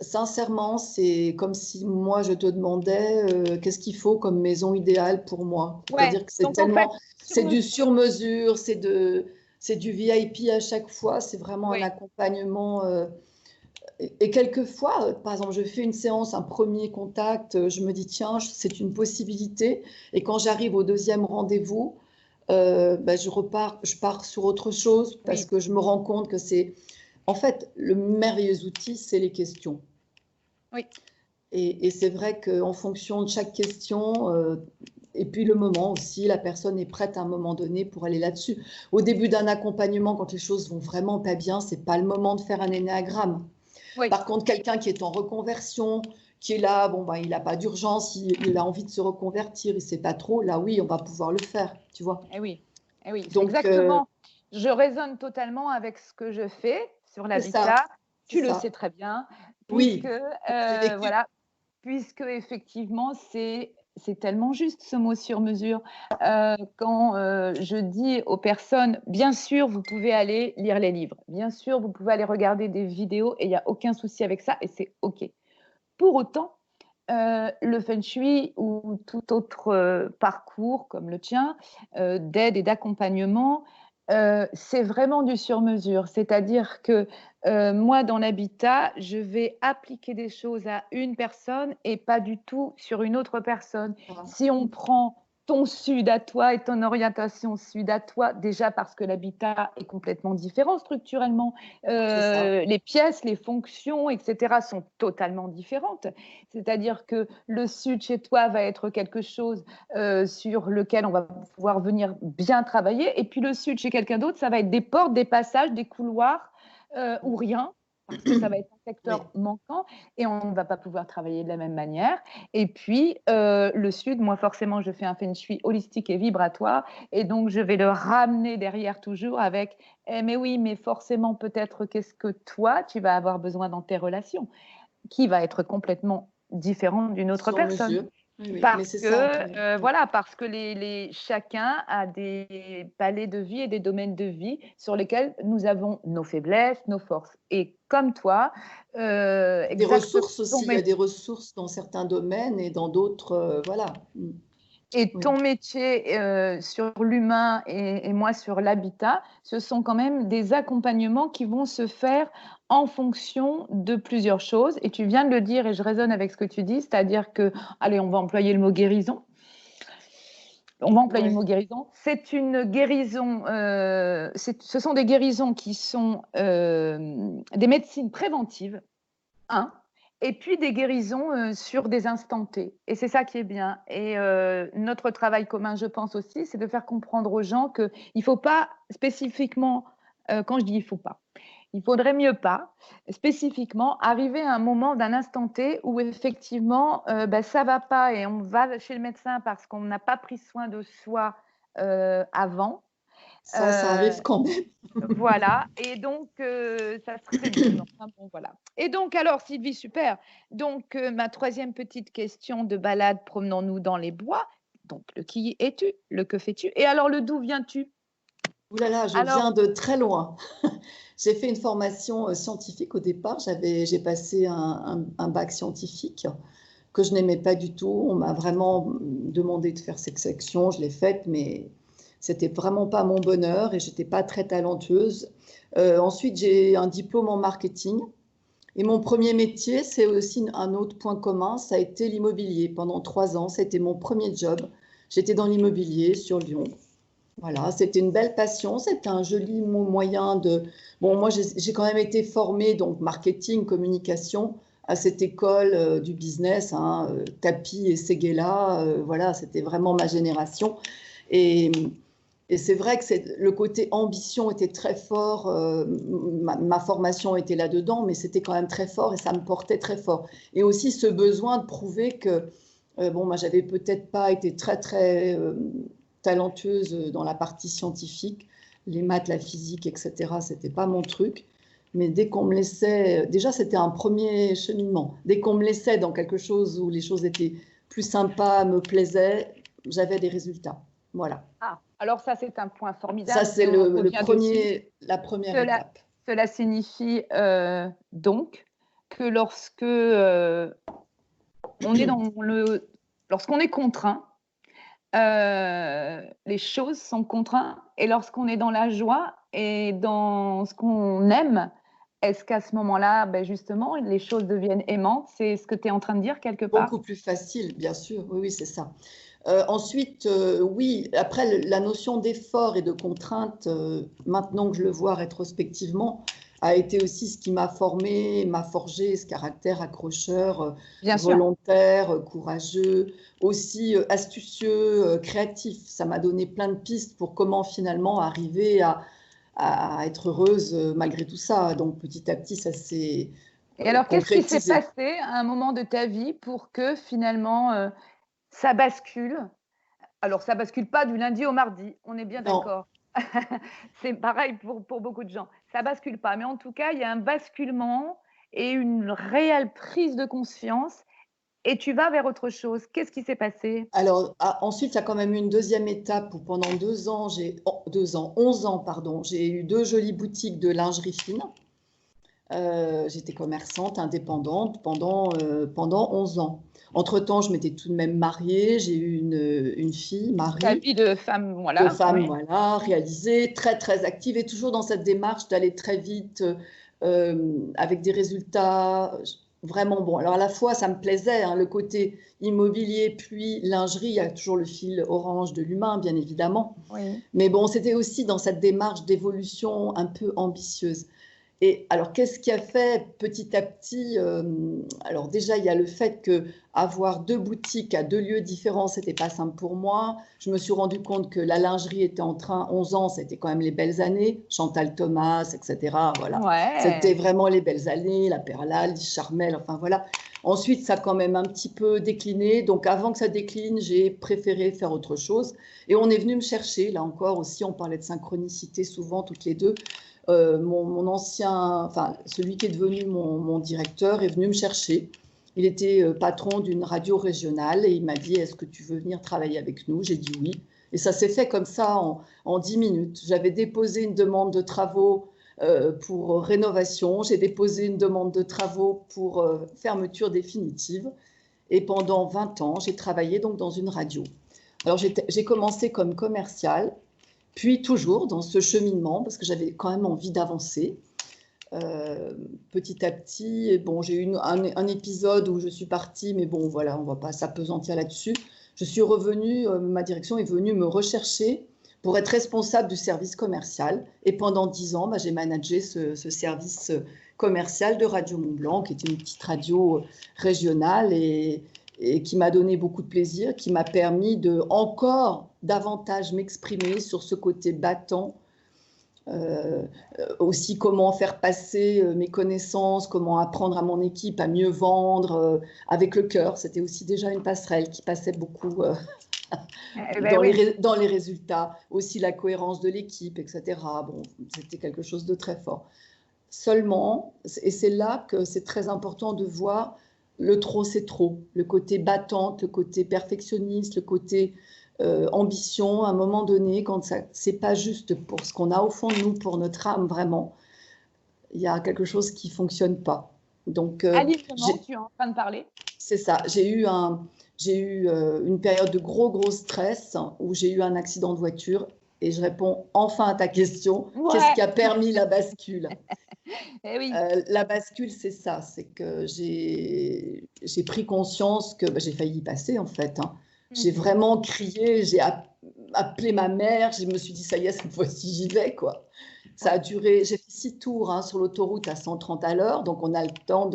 Sincèrement, c'est comme si moi je te demandais qu'est-ce qu'il faut comme maison idéale pour moi. Ouais, C'est-à-dire que c'est donc en fait, tellement, sur c'est du mesure. sur-mesure, c'est du VIP à chaque fois. C'est vraiment un Oui, accompagnement. Et quelquefois, par exemple, je fais une séance, un premier contact, je me dis tiens, c'est une possibilité. Et quand j'arrive au deuxième rendez-vous, je pars sur autre chose parce oui, que je me rends compte que c'est, en fait, le merveilleux outil, c'est les questions. oui. Et c'est vrai qu'en fonction de chaque question, et puis le moment aussi, la personne est prête à un moment donné pour aller là-dessus. Au début d'un accompagnement, quand les choses vont vraiment pas bien, c'est pas le moment de faire un énéagramme. Oui, Par contre, quelqu'un qui est en reconversion, qui est là, bon, ben, il n'a pas d'urgence, il a envie de se reconvertir, il ne sait pas trop, là oui, on va pouvoir le faire, tu vois. eh oui, eh oui, c'est Donc, exactement. je résonne totalement avec ce que je fais sur C'est ça, l'habitat. c'est Tu le ça. sais très bien, puisque, Oui, c'est vécu. voilà, puisque effectivement, c'est tellement juste ce mot sur mesure. Quand je dis aux personnes, bien sûr, vous pouvez aller lire les livres, bien sûr, vous pouvez aller regarder des vidéos et il n'y a aucun souci avec ça et c'est OK. Pour autant, le feng shui ou tout autre parcours comme le tien, d'aide et d'accompagnement, c'est vraiment du sur-mesure. C'est-à-dire que moi, dans l'habitat, je vais appliquer des choses à une personne et pas du tout sur une autre personne. Ah, Si on prend ton sud à toi et ton orientation sud à toi, déjà parce que l'habitat est complètement différent structurellement, c'est ça. les pièces, les fonctions, etc., sont totalement différentes. C'est-à-dire que le sud chez toi va être quelque chose sur lequel on va pouvoir venir bien travailler. Et puis le sud chez quelqu'un d'autre, ça va être des portes, des passages, des couloirs ou rien, parce que ça va être un Oui. secteur manquant et on ne va pas pouvoir travailler de la même manière. Et puis le sud, moi forcément, je fais un feng shui holistique et vibratoire et donc je vais le ramener derrière toujours avec mais oui, mais forcément peut-être qu'est-ce que toi, tu vas avoir besoin dans tes relations qui va être complètement différente d'une autre Sur personne. mesure. Oui, oui. Mais Parce c'est ça. que, Oui, oui. voilà, parce que chacun a des palets de vie et des domaines de vie sur lesquels nous avons nos faiblesses, nos forces. Et comme toi, Des exactement ressources aussi. ton Il y a métier. des ressources dans certains domaines et dans d'autres, voilà. Et Oui. ton métier sur l'humain et moi sur l'habitat, ce sont quand même des accompagnements qui vont se faire en fonction de plusieurs choses. Et tu viens de le dire et je résonne avec ce que tu dis, c'est-à-dire que, allez, on va employer le mot guérison. On va employer le mot Ouais. guérison. C'est une guérison, ce sont des guérisons qui sont des médecines préventives, un, et puis des guérisons sur des instants T. Et c'est ça qui est bien. Et notre travail commun, je pense aussi, c'est de faire comprendre aux gens qu'il ne faut pas spécifiquement, quand je dis il ne faut pas, il faudrait mieux pas, spécifiquement, arriver à un moment d'un instant T où effectivement, ça va pas et on va chez le médecin parce qu'on n'a pas pris soin de soi avant. Ça Euh, arrive quand même. voilà, et donc ça serait mieux. Mais enfin, bon, voilà. Et donc, alors, Sylvie, super. Donc, ma troisième petite question de balade, promenons-nous dans les bois. Donc, le qui es-tu? Le que fais-tu? Et alors, le d'où viens-tu? Ouh là là, je Alors, viens de très loin. J'ai fait une formation scientifique au départ. J'ai passé un bac scientifique que je n'aimais pas du tout. On m'a vraiment demandé de faire cette section. Je l'ai faite, mais c'était vraiment pas mon bonheur et j'étais pas très talentueuse. Ensuite, j'ai un diplôme en marketing. Et mon premier métier, c'est aussi un autre point commun, ça a été l'immobilier. Pendant 3 ans, c'était mon premier job. J'étais dans l'immobilier sur Lyon. Voilà, c'était une belle passion, c'était un joli moyen de... Bon, moi, j'ai quand même été formée, donc marketing, communication, à cette école du business, hein, Tapi et Seguela, voilà, c'était vraiment ma génération. Et, et c'est vrai que le côté ambition était très fort, ma formation était là-dedans, mais c'était quand même très fort et ça me portait très fort. Et aussi ce besoin de prouver que, bon, moi, j'avais peut-être pas été très talentueuse dans la partie scientifique, les maths, la physique, etc. C'était pas mon truc. Mais dès qu'on me laissait, déjà c'était un premier cheminement. Dès qu'on me laissait dans quelque chose où les choses étaient plus sympas, me plaisaient, j'avais des résultats. Voilà. alors ça, c'est un point Ça, formidable c'est et on revient dessus. la première Cela, étape. cela signifie donc que on est dans lorsqu'on est contraint, les choses sont contraintes et lorsqu'on est dans la joie et dans ce qu'on aime, est-ce qu'à ce moment-là, justement, les choses deviennent aimantes? C'est ce que tu es en train de dire quelque part? Beaucoup plus facile, bien sûr. Oui, oui, c'est ça. Ensuite, oui, après, la notion d'effort et de contrainte, maintenant que je le vois rétrospectivement, a été aussi ce qui m'a formé, m'a forgé ce caractère accrocheur, Bien sûr. volontaire, courageux, aussi astucieux, créatif. Ça m'a donné plein de pistes pour comment finalement arriver à être heureuse malgré tout ça. Donc petit à petit, ça s'est Et alors, qu'est-ce qui s'est concrétisé. passé à un moment de ta vie pour que finalement ça bascule? Alors, ça bascule pas du lundi au mardi, on est bien Non, d'accord. C'est pareil pour beaucoup de gens. Ça bascule pas, mais en tout cas, il y a un basculement et une réelle prise de conscience et tu vas vers autre chose. Qu'est-ce qui s'est passé? Alors, ensuite, il y a quand même eu une deuxième étape où pendant 11 ans, pardon, j'ai eu 2 jolies boutiques de lingerie fine. J'étais commerçante indépendante pendant 11 ans. Entre-temps, je m'étais tout de même mariée, j'ai eu une fille, Ta Marie, vie de femme, de voilà, femme, ouais. voilà, réalisée, très, très active et toujours dans cette démarche d'aller très vite, avec des résultats vraiment bons. Alors, à la fois, ça me plaisait, hein, le côté immobilier, puis lingerie, il y a toujours le fil orange de l'humain, bien évidemment. Oui. Mais bon, c'était aussi dans cette démarche d'évolution un peu ambitieuse. Et alors, qu'est-ce qui a fait petit à petit alors déjà, il y a le fait que avoir 2 boutiques à 2 lieux différents, c'était pas simple pour moi. Je me suis rendu compte que la lingerie était en train, 11 ans, c'était quand même les belles années, Chantal Thomas, etc. Voilà, c'était Ouais. vraiment les belles années, la Perla, Lise Charmel, enfin voilà. Ensuite, ça a quand même un petit peu décliné. Donc, avant que ça décline, j'ai préféré faire autre chose. Et on est venu me chercher, là encore aussi, on parlait de synchronicité souvent, toutes les deux. Mon ancien, enfin celui qui est devenu mon directeur est venu me chercher. Il était patron d'une radio régionale et il m'a dit: est-ce que tu veux venir travailler avec nous? J'ai dit oui. Et ça s'est fait comme ça en 10 minutes. J'avais déposé une demande de travaux pour rénovation, j'ai déposé une demande de travaux pour fermeture définitive. Et pendant 20 ans, j'ai travaillé donc dans une radio. Alors j'ai commencé comme commerciale, puis toujours dans ce cheminement, parce que j'avais quand même envie d'avancer. Petit à petit, bon, j'ai eu un épisode où je suis partie, mais bon, voilà, on ne va pas s'appesantir là-dessus. Je suis revenue, ma direction est venue me rechercher pour être responsable du service commercial. Et pendant 10 ans, j'ai managé ce service commercial de Radio Mont-Blanc, qui était une petite radio régionale et qui m'a donné beaucoup de plaisir, qui m'a permis de encore davantage m'exprimer sur ce côté battant, aussi comment faire passer mes connaissances, comment apprendre à mon équipe à mieux vendre avec le cœur. C'était aussi déjà une passerelle qui passait beaucoup Ben oui. dans les résultats, aussi la cohérence de l'équipe, etc. Bon, c'était quelque chose de très fort. Seulement, et c'est là que c'est très important de voir le trop, c'est trop. Le côté battante, le côté perfectionniste, le côté ambition. À un moment donné, quand c'est pas juste pour ce qu'on a au fond de nous, pour notre âme vraiment, il y a quelque chose qui fonctionne pas. Donc, Alignement, tu es en train de parler. c'est ça. J'ai eu une période de gros stress où j'ai eu un accident de voiture. Et je réponds enfin à ta question. Qu'est-ce Ouais. qui a permis la bascule? Eh oui. La bascule, c'est ça. C'est que j'ai pris conscience que j'ai failli y passer, en fait. Hein. J'ai vraiment crié, j'ai appelé ma mère. Je me suis dit, ça y est, cette fois-ci, j'y vais, quoi. Ça a duré, j'ai fait 6 tours sur l'autoroute à 130 à l'heure. Donc, on a le temps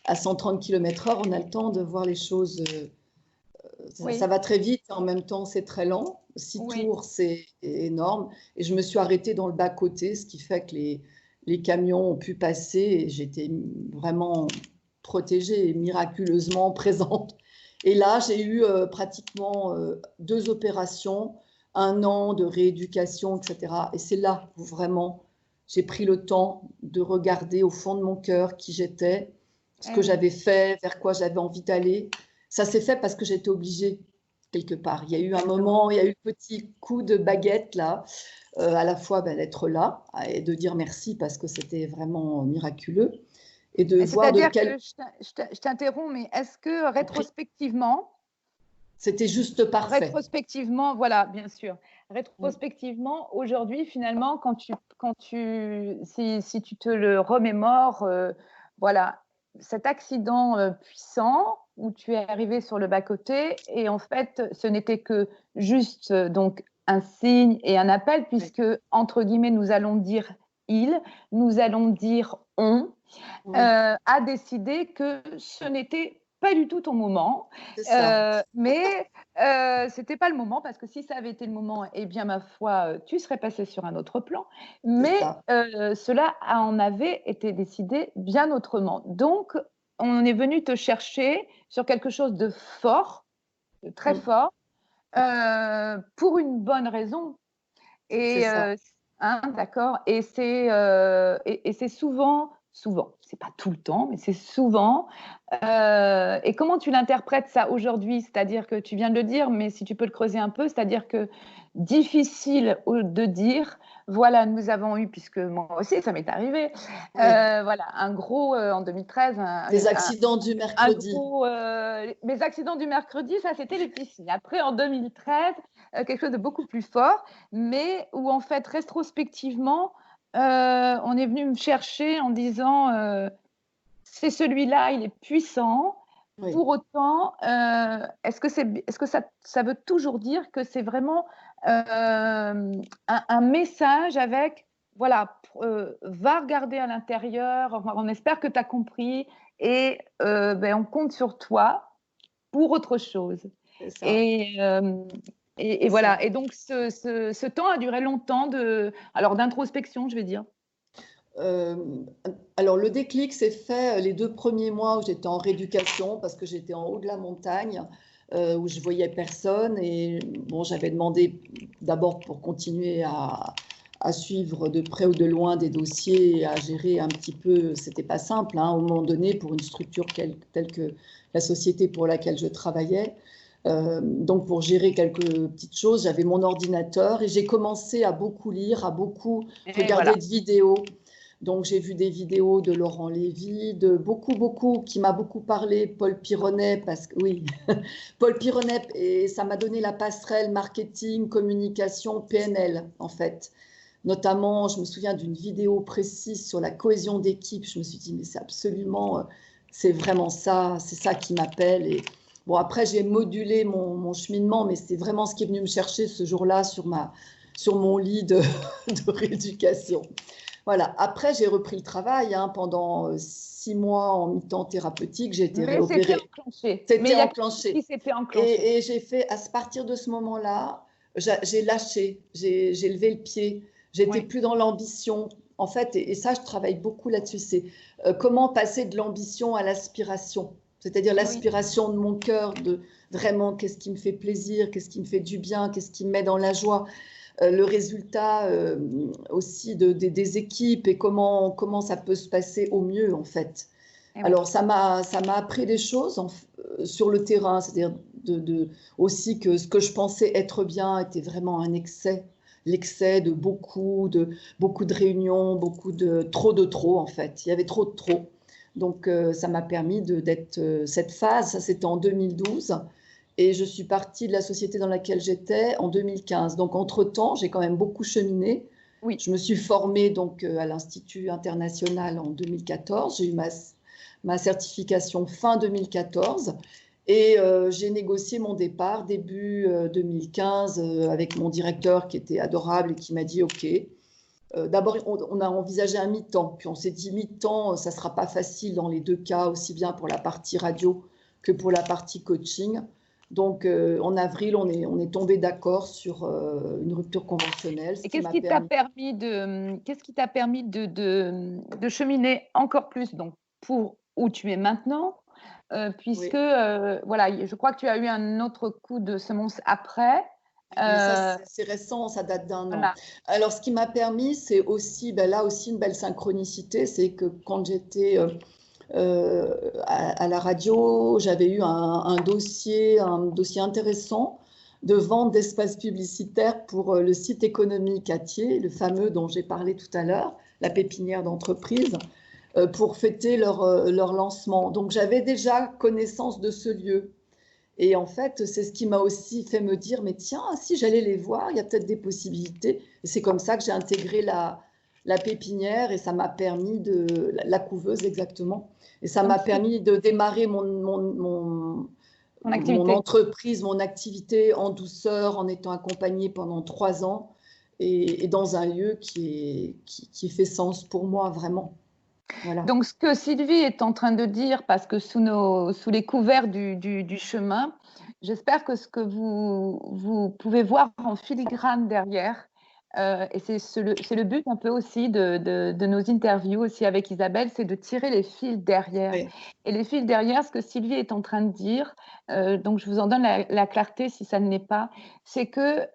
à 130 km/h, on a le temps de voir les choses. Ça va très vite, en même temps, c'est très lent. 6 tours, c'est énorme. Et je me suis arrêtée dans le bas-côté, ce qui fait que les camions ont pu passer et j'étais vraiment protégée et miraculeusement présente. Et là, j'ai eu pratiquement 2 opérations, 1 an de rééducation, etc. Et c'est là où vraiment j'ai pris le temps de regarder au fond de mon cœur qui j'étais, ce que j'avais fait, vers quoi j'avais envie d'aller. Ça s'est fait parce que j'étais obligée, quelque part. Il y a eu un moment, il y a eu le petit coup de baguette, là, à la fois d'être là et de dire merci parce que c'était vraiment miraculeux. Et de voir de C'est-à-dire quel... que je t'interromps, mais est-ce que rétrospectivement, C'était juste parfait. rétrospectivement, voilà, bien sûr, rétrospectivement, aujourd'hui, finalement, si tu te le remémores, voilà, cet accident puissant où tu es arrivé sur le bas-côté et en fait, ce n'était que juste donc un signe et un appel puisque, entre guillemets, nous allons dire il, nous allons dire on, a décidé que ce n'était pas du tout ton moment, C'est ça. mais c'était pas le moment parce que si ça avait été le moment, eh bien ma foi, tu serais passé sur un autre plan. Mais Ça. cela en avait été décidé bien autrement. Donc, on est venu te chercher sur quelque chose de fort, de très fort, pour une bonne raison. c'est Et ça. hein, d'accord. Et c'est souvent, c'est pas tout le temps, mais c'est souvent. Et comment tu l'interprètes ça aujourd'hui? C'est-à-dire que tu viens de le dire, mais si tu peux le creuser un peu, c'est-à-dire que difficile de dire, voilà, nous avons eu, puisque moi aussi ça m'est arrivé, Oui, voilà, un gros en 2013, des accidents du un mercredi. gros. Mes accidents du mercredi, ça c'était les petits signes. Après, en 2013, quelque chose de beaucoup plus fort, mais où en fait, rétrospectivement, on est venu me chercher en disant c'est celui-là, il est puissant. Oui. Pour autant, est-ce que ça veut toujours dire que c'est vraiment un message avec, voilà, va regarder à l'intérieur, enfin, on espère que tu as compris et ben, on compte sur toi pour autre chose. C'est ça, Et, et c'est ça. voilà. Et donc, ce temps a duré longtemps alors d'introspection, je vais dire. Euh, alors le déclic s'est fait les 2 premiers mois où j'étais en rééducation parce que j'étais en haut de la montagne où je voyais personne et bon j'avais demandé d'abord pour continuer à suivre de près ou de loin des dossiers et à gérer un petit peu, c'était pas simple hein, au moment donné pour une structure telle que la société pour laquelle je travaillais. Donc pour gérer quelques petites choses, j'avais mon ordinateur et j'ai commencé à beaucoup lire, à beaucoup Et regarder voilà. de vidéos. Donc j'ai vu des vidéos de Laurent Lévy, de beaucoup, qui m'a beaucoup parlé, Paul Pironet, parce que oui, Paul Pironet, et ça m'a donné la passerelle marketing, communication, PNL, en fait. Notamment, je me souviens d'une vidéo précise sur la cohésion d'équipe. Je me suis dit, mais c'est absolument, c'est vraiment ça, c'est ça qui m'appelle. Et bon, après, j'ai modulé mon cheminement, mais c'est vraiment ce qui est venu me chercher ce jour-là sur mon lit de rééducation. Voilà. Après, j'ai repris le travail hein, pendant 6 mois en mi-temps thérapeutique. J'ai été Mais c'était réopérée. enclenché. Mais C'était il y a quelque chose qui enclenché. s'était enclenché. Et j'ai fait, à partir de ce moment-là, j'ai lâché, j'ai levé le pied. J'étais Oui, plus dans l'ambition. En fait, et ça, je travaille beaucoup là-dessus. C'est comment passer de l'ambition à l'aspiration. C'est-à-dire oui. l'aspiration de mon cœur, de vraiment qu'est-ce qui me fait plaisir, qu'est-ce qui me fait du bien, qu'est-ce qui me met dans la joie. Le résultat aussi des équipes et comment ça peut se passer au mieux en fait. Et oui. Alors ça m'a appris des choses sur le terrain, c'est-à-dire aussi que ce que je pensais être bien était vraiment un excès, l'excès de beaucoup de réunions, beaucoup de trop en fait. Il y avait trop de trop. Donc ça m'a permis d'être cette phase, ça c'était en 2012. Et je suis partie de la société dans laquelle j'étais en 2015. Donc, entre-temps, j'ai quand même beaucoup cheminé. Oui. Je me suis formée donc à l'Institut international en 2014. J'ai eu ma certification fin 2014. Et j'ai négocié mon départ début 2015 avec mon directeur qui était adorable et qui m'a dit OK. D'abord, on a envisagé un mi-temps. Puis on s'est dit mi-temps, ça ne sera pas facile dans les deux cas, aussi bien pour la partie radio que pour la partie coaching. Donc, en avril, on est tombé d'accord sur une rupture conventionnelle, ce Et qui m'a permis. qu'est-ce qui t'a permis de cheminer encore plus donc pour où tu es maintenant, puisque Oui, voilà, je crois que tu as eu un autre coup de semonce après. mais ça, Euh, c'est récent, ça date d'un an. voilà. Alors, ce qui m'a permis, c'est aussi, ben là aussi, une belle synchronicité, c'est que quand j'étais à la radio, j'avais eu un dossier intéressant de vente d'espaces publicitaires pour le site économique à Thiers, le fameux dont j'ai parlé tout à l'heure, la pépinière d'entreprise, pour fêter leur lancement. Donc j'avais déjà connaissance de ce lieu. Et en fait, c'est ce qui m'a aussi fait me dire, mais tiens, si j'allais les voir, il y a peut-être des possibilités. Et c'est comme ça que j'ai intégré la pépinière et ça m'a permis la couveuse exactement. Et ça Donc m'a permis de démarrer ton mon activité. entreprise, mon activité en douceur, en étant accompagnée pendant 3 ans et dans un lieu qui fait sens pour moi vraiment. Voilà. Donc, ce que Sylvie est en train de dire, parce que sous les couverts du chemin, j'espère que ce que vous pouvez voir en filigrane derrière, et c'est le but un peu aussi de nos interviews aussi avec Isabelle, c'est de tirer les fils derrière. Oui, Et les fils derrière, ce que Sylvie est en train de dire, donc je vous en donne la clarté si ça ne l'est pas, c'est que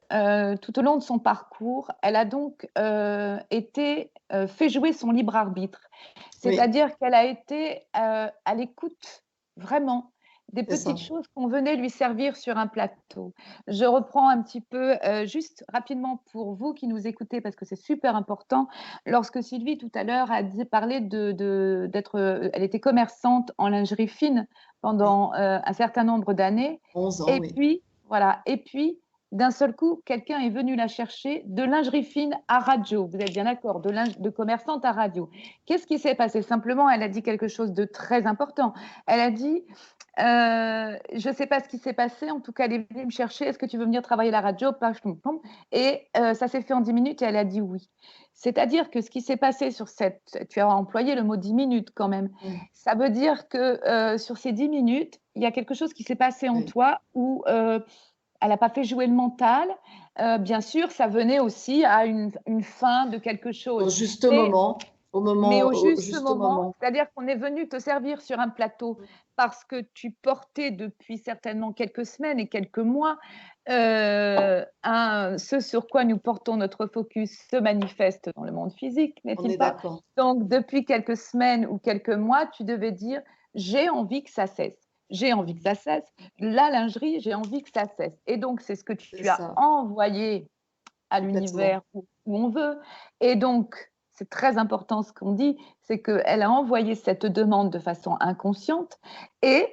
tout au long de son parcours, elle a donc fait jouer son libre arbitre. oui, C'est-à-dire qu'elle a été à l'écoute vraiment des c'est petites ça. choses qu'on venait lui servir sur un plateau. Je reprends un petit peu, juste rapidement pour vous qui nous écoutez, parce que c'est super important. Lorsque Sylvie, tout à l'heure, a parlé elle était commerçante en lingerie fine Oui. pendant un certain nombre d'années. 11 ans, Et oui. puis, voilà. Et puis, d'un seul coup, quelqu'un est venu la chercher de lingerie fine à radio. Vous êtes bien d'accord, de commerçante à radio. Qu'est-ce qui s'est passé? Simplement, elle a dit quelque chose de très important. Elle a dit, je ne sais pas ce qui s'est passé, en tout cas, elle est venue me chercher, est-ce que tu veux venir travailler à la radio? Et ça s'est fait en 10 minutes et elle a dit oui. C'est-à-dire que ce qui s'est passé tu as employé le mot 10 minutes quand même, Mm. ça veut dire que sur ces 10 minutes, il y a quelque chose qui s'est passé en Oui. toi où elle n'a pas fait jouer le mental. Bien sûr, ça venait aussi à une fin de quelque chose. Au juste Mais moment, mais au au juste juste moment, moment. c'est-à-dire qu'on est venu te servir sur un plateau parce que tu portais depuis certainement quelques semaines et quelques mois, ce sur quoi nous portons notre focus se manifeste dans le monde physique, On n'est-il est pas? d'accord. Donc, depuis quelques semaines ou quelques mois, tu devais dire: «J'ai envie que ça cesse. J'ai envie que ça cesse. La lingerie, j'ai envie que ça cesse» et donc c'est ce que C'est tu as ça, envoyé à complètement. l'univers où on veut. Et donc, c'est très important ce qu'on dit, c'est qu'elle a envoyé cette demande de façon inconsciente et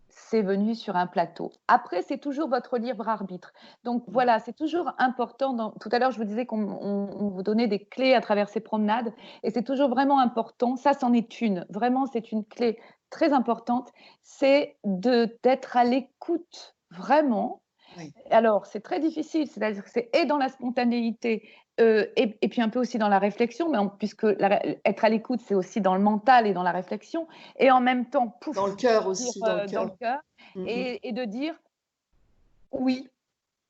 c'est venu sur un plateau. Après, c'est toujours votre libre arbitre. Donc voilà, c'est toujours important. Tout à l'heure, je vous disais qu'on vous donnait des clés à travers ces promenades et c'est toujours vraiment important. Ça, c'en est une. Vraiment, c'est une clé très importante. C'est d'être à l'écoute vraiment. Oui, Alors, c'est très difficile, c'est-à-dire que c'est et dans la spontanéité et puis un peu aussi dans la réflexion, mais puisque être à l'écoute, c'est aussi dans le mental et dans la réflexion, et en même temps, dans le pouf, cœur dire aussi, dans le dans le cœur. cœur Mm, mm, et de dire oui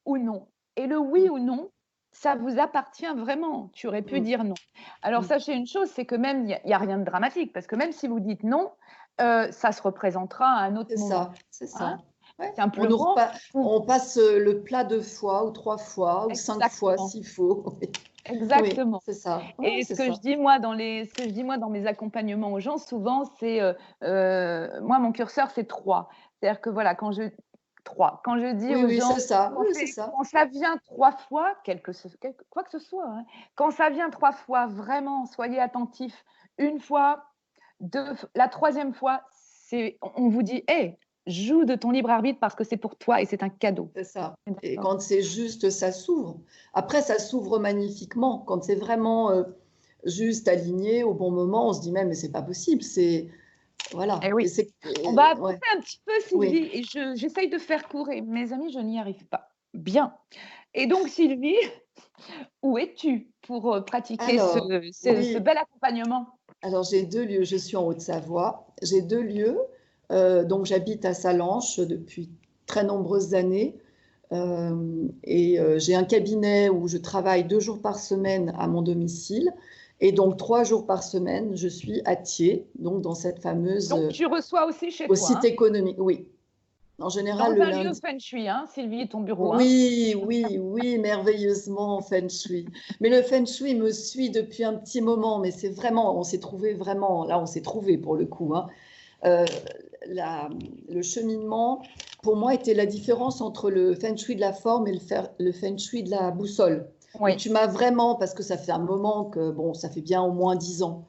ou non. Et le mm, oui ou non, ça vous appartient vraiment. Tu aurais pu mm, dire non. Alors, mm. sachez une chose, c'est que même, il y a rien de dramatique, parce que même si vous dites non, ça se représentera à un autre C'est moment. ça, c'est Hein. ça. Ouais. Simplement, vous- On passe le plat 2 fois ou 3 fois ou 5 fois exactement. s'il faut. Oui, Exactement. c'est ça. Ouais, Et c'est ce que je ça. dis moi dans mes accompagnements aux gens, souvent, c'est moi mon curseur c'est 3. C'est-à-dire que voilà, quand je dis Oui, aux oui, gens c'est ça. Oui, c'est ça. quand ça vient 3 fois, quoi que ce soit, hein, quand ça vient 3 fois, vraiment, soyez attentifs. Une fois, deux, la troisième fois, on vous dit, hey, joue de ton libre arbitre parce que c'est pour toi et c'est un cadeau. C'est ça. Et D'accord. quand c'est juste, ça s'ouvre. Après, ça s'ouvre magnifiquement. Quand c'est vraiment juste aligné au bon moment, on se dit même, mais c'est pas possible. C'est voilà. Eh Et oui. c'est On va avancer ouais. un petit peu, Oui. Sylvie, et j'essaye de faire court. Et mes amis, je n'y arrive pas. Bien. Et donc, Sylvie, où es-tu pour pratiquer Alors, ce oui. bel accompagnement? Alors, j'ai 2 lieux. Je suis en Haute-Savoie. J'ai 2 lieux. Donc, j'habite à Salanches depuis très nombreuses années. J'ai un cabinet où je travaille 2 jours par semaine à mon domicile. Et donc, 3 jours par semaine, je suis à Thiers, donc dans cette fameuse Donc, tu reçois aussi chez au toi, site hein, économique. Oui, en général, dans le un lieu lundi. feng shui, hein, Sylvie, ton bureau, hein. Oui, oui, oui, merveilleusement feng shui. Mais le feng shui me suit depuis un petit moment, mais c'est vraiment, on s'est trouvé vraiment, là, on s'est trouvé pour le coup, hein. Euh, le cheminement, pour moi, était la différence entre le feng shui de la forme et le feng shui de la boussole. Et Oui. tu m'as vraiment, parce que ça fait un moment que, bon, ça fait bien au moins 10 ans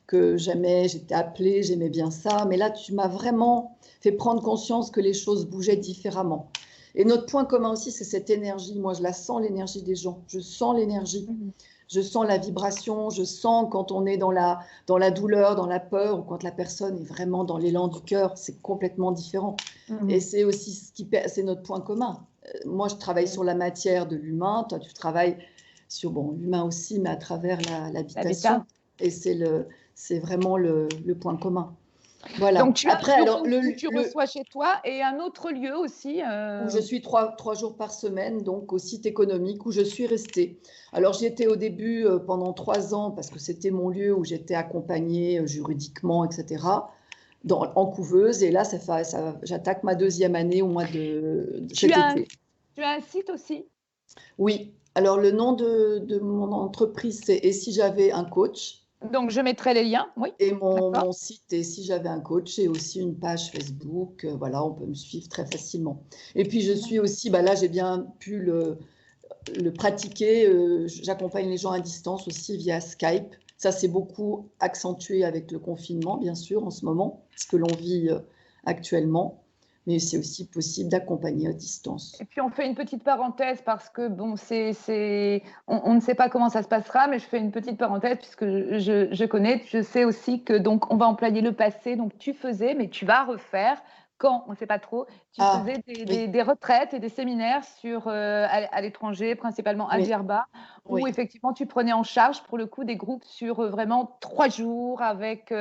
que j'étais appelée, j'aimais bien ça, mais là, tu m'as vraiment fait prendre conscience que les choses bougeaient différemment. Et notre point commun aussi, c'est cette énergie. Moi, je la sens, l'énergie des gens. Je sens l'énergie. Mhm. Je sens la vibration. Je sens quand on est dans la douleur, dans la peur, ou quand la personne est vraiment dans l'élan du cœur. C'est complètement différent. Et Mhm. c'est aussi c'est notre point commun. Moi, je travaille sur la matière de l'humain. Toi, tu travailles sur bon, l'humain aussi, mais à travers L'habitat. l'habitation. Et c'est vraiment le point commun. Voilà. Donc, tu as Après, un alors, bureau où tu reçois chez toi et un autre lieu aussi. où je suis trois jours par semaine, donc au site économique où je suis restée. Alors, j'y étais au début pendant 3 ans parce que c'était mon lieu où j'étais accompagnée juridiquement, etc., en couveuse. Et là, j'attaque ma 2e année au mois de cet été. Tu as un site aussi? Oui. Alors, le nom de mon entreprise, c'est Et si j'avais un coach? Donc, je mettrai les liens, oui. Et mon site, et si j'avais un coach, et aussi une page Facebook, voilà, on peut me suivre très facilement. Et puis je suis aussi, là j'ai bien pu le pratiquer, j'accompagne les gens à distance aussi via Skype. Ça s'est beaucoup accentué avec le confinement, bien sûr, en ce moment, ce que l'on vit actuellement. Mais c'est aussi possible d'accompagner à distance. Et puis on fait une petite parenthèse parce que bon, on ne sait pas comment ça se passera, mais je fais une petite parenthèse puisque je connais, je sais aussi que donc on va employer le passé, donc tu faisais, mais tu vas refaire quand, on ne sait pas trop, tu faisais des retraites et des séminaires à l'étranger, principalement à Djerba, où effectivement tu prenais en charge pour le coup des groupes sur vraiment 3 jours avec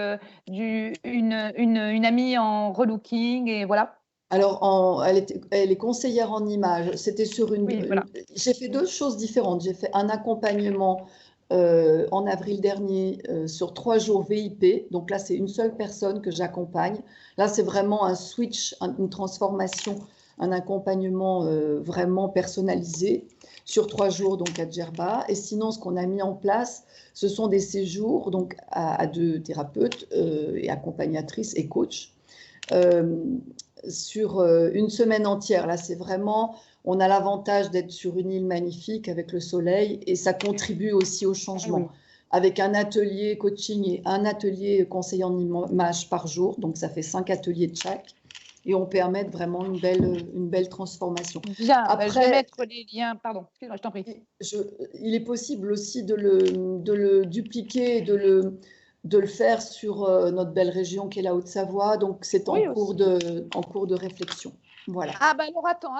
une amie en relooking et voilà. Alors, elle est conseillère en images. C'était sur voilà. J'ai fait 2 choses différentes. J'ai fait un accompagnement en avril dernier sur 3 jours VIP. Donc là, c'est une seule personne que j'accompagne. Là, c'est vraiment un switch, une transformation, un accompagnement vraiment personnalisé sur 3 jours donc à Djerba. Et sinon, ce qu'on a mis en place, ce sont des séjours donc à 2 thérapeutes et accompagnatrices et coachs. Sur une semaine entière. Là, c'est vraiment, on a l'avantage d'être sur une île magnifique avec le soleil et ça contribue aussi au changement. Avec un atelier coaching et un atelier conseil en image par jour, donc ça fait 5 ateliers de chaque et on permet vraiment une belle transformation. Bien, après, je vais mettre les liens, pardon, excuse-moi, je t'en prie. Il est possible aussi de le dupliquer et de le faire sur notre belle région qui est la Haute-Savoie. Donc, c'est en cours de réflexion. Voilà. Ah, alors attends.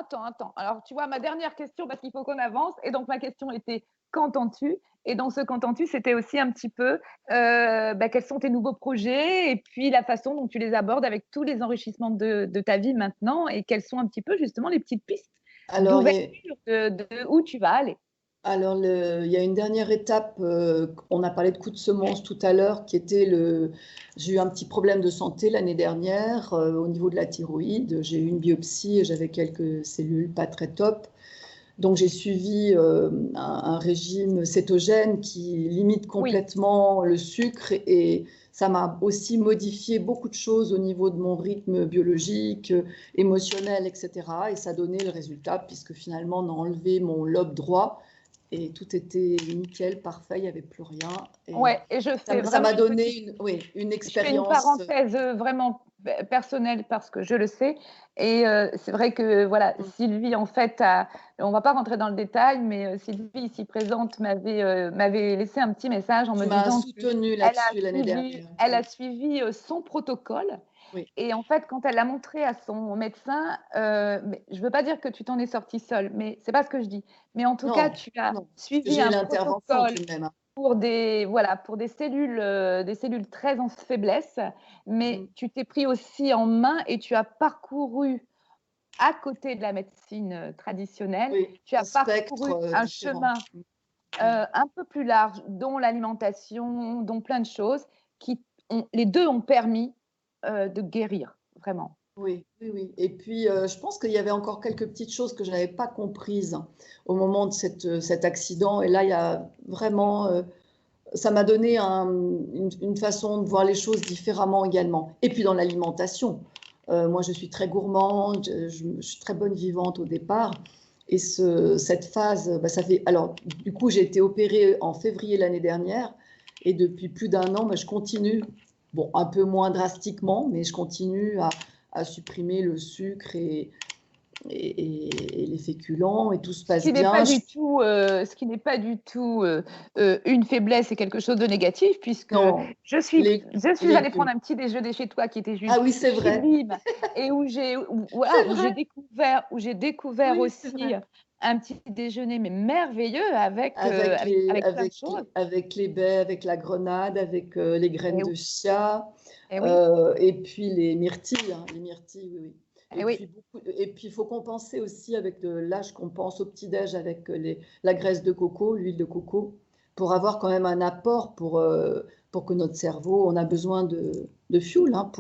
Alors, tu vois, ma dernière question, parce qu'il faut qu'on avance. Et donc, ma question était, qu'entends-tu? Et dans ce qu'entends-tu, c'était aussi un petit peu quels sont tes nouveaux projets et puis la façon dont tu les abordes avec tous les enrichissements de ta vie maintenant et quelles sont un petit peu justement les petites pistes d'ouverture de où tu vas aller. Alors, il y a une dernière étape, on a parlé de coup de semonce tout à l'heure, qui était j'ai eu un petit problème de santé l'année dernière au niveau de la thyroïde. J'ai eu une biopsie et j'avais quelques cellules pas très top. Donc, j'ai suivi un régime cétogène qui limite complètement le sucre et ça m'a aussi modifié beaucoup de choses au niveau de mon rythme biologique, émotionnel, etc. Et ça donnait le résultat puisque finalement, on a enlevé mon lobe droit. Et tout était nickel, parfait, il n'y avait plus rien. Et je fais ça m'a donné une expérience. Je fais une parenthèse vraiment personnelle parce que je le sais. Et c'est vrai que voilà, Sylvie, en fait, on ne va pas rentrer dans le détail, mais Sylvie, ici présente, m'avait laissé un petit message en me disant soutenue là-dessus l'année dernière. Elle a suivi son protocole. Et en fait, quand elle l'a montré à son médecin, mais je ne veux pas dire que tu t'en es sortie seule, mais ce n'est pas ce que je dis. Mais en tout cas, tu as suivi un protocole pour des cellules très en faiblesse, mais tu t'es pris aussi en main et tu as parcouru à côté de la médecine traditionnelle, tu as parcouru un chemin un peu plus large, dont l'alimentation, dont plein de choses, les deux ont permis de guérir, vraiment. Oui. Et puis, je pense qu'il y avait encore quelques petites choses que je n'avais pas comprises au moment de cet accident. Et là, il y a vraiment... ça m'a donné une façon de voir les choses différemment également. Et puis dans l'alimentation. Moi, je suis très gourmande, je suis très bonne vivante au départ. Et cette phase, ça fait... Alors, du coup, j'ai été opérée en février l'année dernière. Et depuis plus d'1 an, je continue, bon, un peu moins drastiquement, mais je continue à supprimer le sucre et les féculents et tout se passe bien. Ce qui n'est pas du tout une faiblesse et quelque chose de négatif, puisque je suis allée prendre un petit déjeuner chez toi qui était juste c'est vrai. Et où j'ai découvert aussi un petit déjeuner, mais merveilleux avec plein de choses. avec les baies, avec la grenade, avec les graines Et de oui, chia, et oui, et puis les myrtilles, hein, les myrtilles, oui, oui. et oui. Et puis il faut compenser aussi avec là, je compense au petit-déj avec la graisse de coco, l'huile de coco, pour avoir quand même un apport pour que notre cerveau, on a besoin de fuel, hein,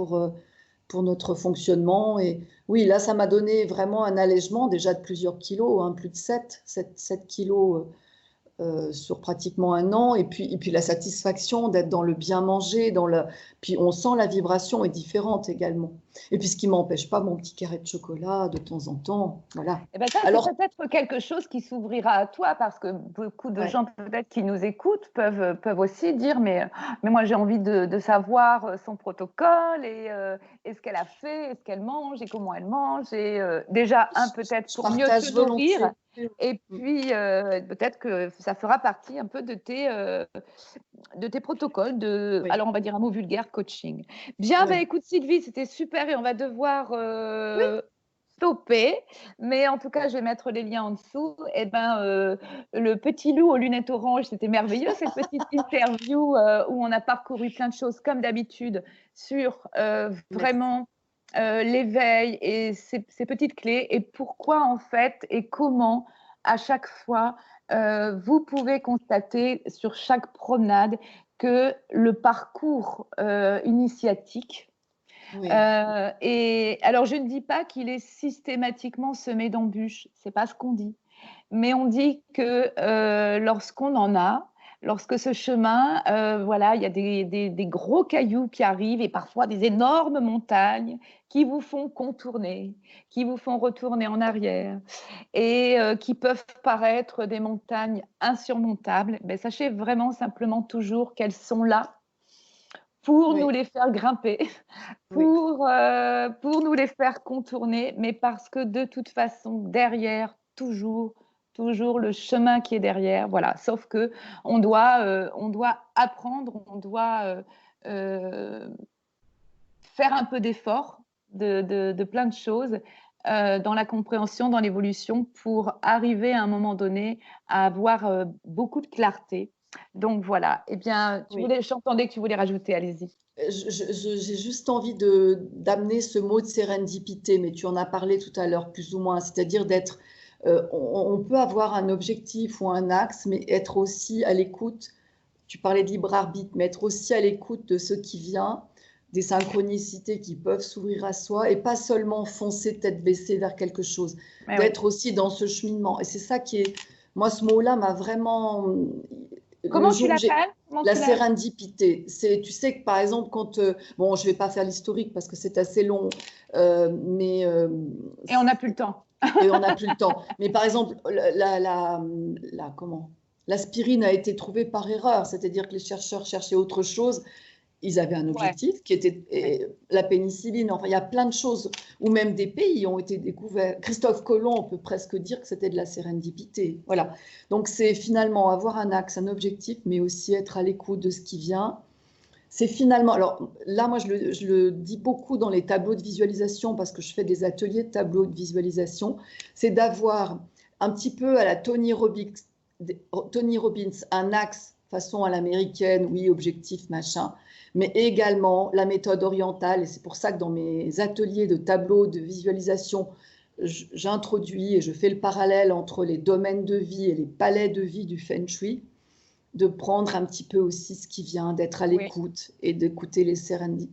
pour notre fonctionnement. Et oui, là, ça m'a donné vraiment un allègement déjà de plusieurs kilos, hein, plus de 7 kilos sur pratiquement un an. Et puis la satisfaction d'être dans le bien manger, puis on sent la vibration est différente également. Et puis ce qui m'empêche pas mon petit carré de chocolat de temps en temps. Voilà. Eh ben ça, c'est Alors, peut-être quelque chose qui s'ouvrira à toi parce que beaucoup de ouais, gens peut-être qui nous écoutent peuvent aussi dire mais moi j'ai envie de savoir son protocole et ce qu'elle a fait, et ce qu'elle mange et comment elle mange et déjà peut-être je pour mieux partage te nourrir volontiers. et puis peut-être que ça fera partie un peu de tes protocoles Oui, alors on va dire un mot vulgaire, coaching. Bien, bah oui, écoute Sylvie, c'était super et on va devoir oui, stopper, mais en tout cas, je vais mettre les liens en dessous. Et ben, le petit loup aux lunettes oranges, c'était merveilleux cette petite interview où on a parcouru plein de choses comme d'habitude sur merci. vraiment l'éveil et ces petites clés et pourquoi en fait et comment à chaque fois vous pouvez constater sur chaque promenade que le parcours initiatique Oui, et alors, je ne dis pas qu'il est systématiquement semé d'embûches, c'est pas ce qu'on dit. Mais on dit que lorsqu'on en a, lorsque ce chemin, voilà, il y a des gros cailloux qui arrivent et parfois des énormes montagnes qui vous font contourner, qui vous font retourner en arrière et qui peuvent paraître des montagnes insurmontables. Ben, sachez vraiment simplement toujours qu'elles sont là pour nous oui, les faire grimper, oui, pour nous les faire contourner, mais parce que de toute façon, derrière, toujours le chemin qui est derrière. Voilà. Sauf que on doit apprendre, on doit faire un peu d'effort de plein de choses dans la compréhension, dans l'évolution, pour arriver à un moment donné à avoir beaucoup de clarté. Donc voilà. Eh bien, oui. j'entendais que tu voulais rajouter, allez-y. J'ai juste envie d'amener ce mot de sérendipité, mais tu en as parlé tout à l'heure, plus ou moins, c'est-à-dire d'être, on peut avoir un objectif ou un axe, mais être aussi à l'écoute, tu parlais de libre arbitre, mais être aussi à l'écoute de ce qui vient, des synchronicités qui peuvent s'ouvrir à soi, et pas seulement foncer tête baissée vers quelque chose, Mais oui. d'être aussi dans ce cheminement. Et c'est ça qui est, moi, ce mot-là m'a vraiment, le Comment tu jour où j'ai l'appelles? Comment la tu l'appelles? sérendipité, c'est, tu sais que par exemple, quand, bon, je ne vais pas faire l'historique parce que c'est assez long, mais Et on n'a plus le temps. et on n'a plus le temps. Mais par exemple, comment? L'aspirine a été trouvée par erreur, c'est-à-dire que les chercheurs cherchaient autre chose. Ils avaient un Ouais, objectif qui était ouais. la pénicilline. Enfin, il y a plein de choses, ou même des pays ont été découverts. Christophe Colomb, on peut presque dire que c'était de la sérendipité. Voilà. Donc, c'est finalement avoir un axe, un objectif, mais aussi être à l'écoute de ce qui vient. C'est finalement, alors là, moi, je le dis beaucoup dans les tableaux de visualisation parce que je fais des ateliers de tableaux de visualisation. C'est d'avoir un petit peu à la Tony Robbins, un axe façon à l'américaine, oui, objectif, machin, mais également la méthode orientale. Et c'est pour ça que dans mes ateliers de tableaux de visualisation, j'introduis et je fais le parallèle entre les domaines de vie et les palais de vie du Feng Shui, de prendre un petit peu aussi ce qui vient, d'être à Oui. l'écoute et d'écouter les synchronicités.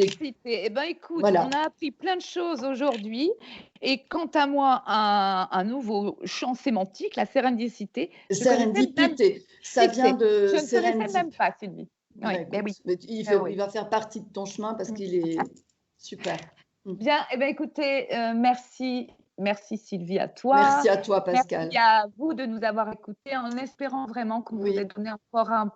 Sérendipité. Eh ben, écoute, Voilà, on a appris plein de choses aujourd'hui. Et quant à moi, un nouveau champ sémantique, la sérendipité, je connaissais même sérendipité, ça vient cité. de Je ne connaissais sérendip. même pas, Sylvie. Oui, Ouais, ben écoute, oui. mais Ben il oui. va faire partie de ton chemin parce Mm. qu'il est super. Bien, eh ben, écoutez, merci, merci Sylvie à toi. Merci à toi, Merci Pascal. à vous de nous avoir écoutés en espérant vraiment qu'on vous ait Oui, donné encore un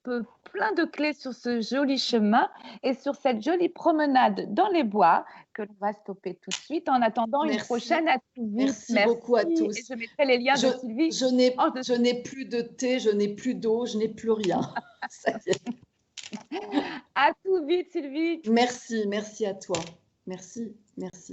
peu plein de clés sur ce joli chemin et sur cette jolie promenade dans les bois que l'on va stopper tout de suite. En attendant une merci. prochaine, à tout vite. Merci Merci. beaucoup à Et tous. je mettrai les liens Je, de Sylvie en je dessous. n'ai plus de thé, je n'ai plus d'eau, je n'ai plus rien. Ça y est. À tout vite, Sylvie. Merci, merci à toi. Merci, merci.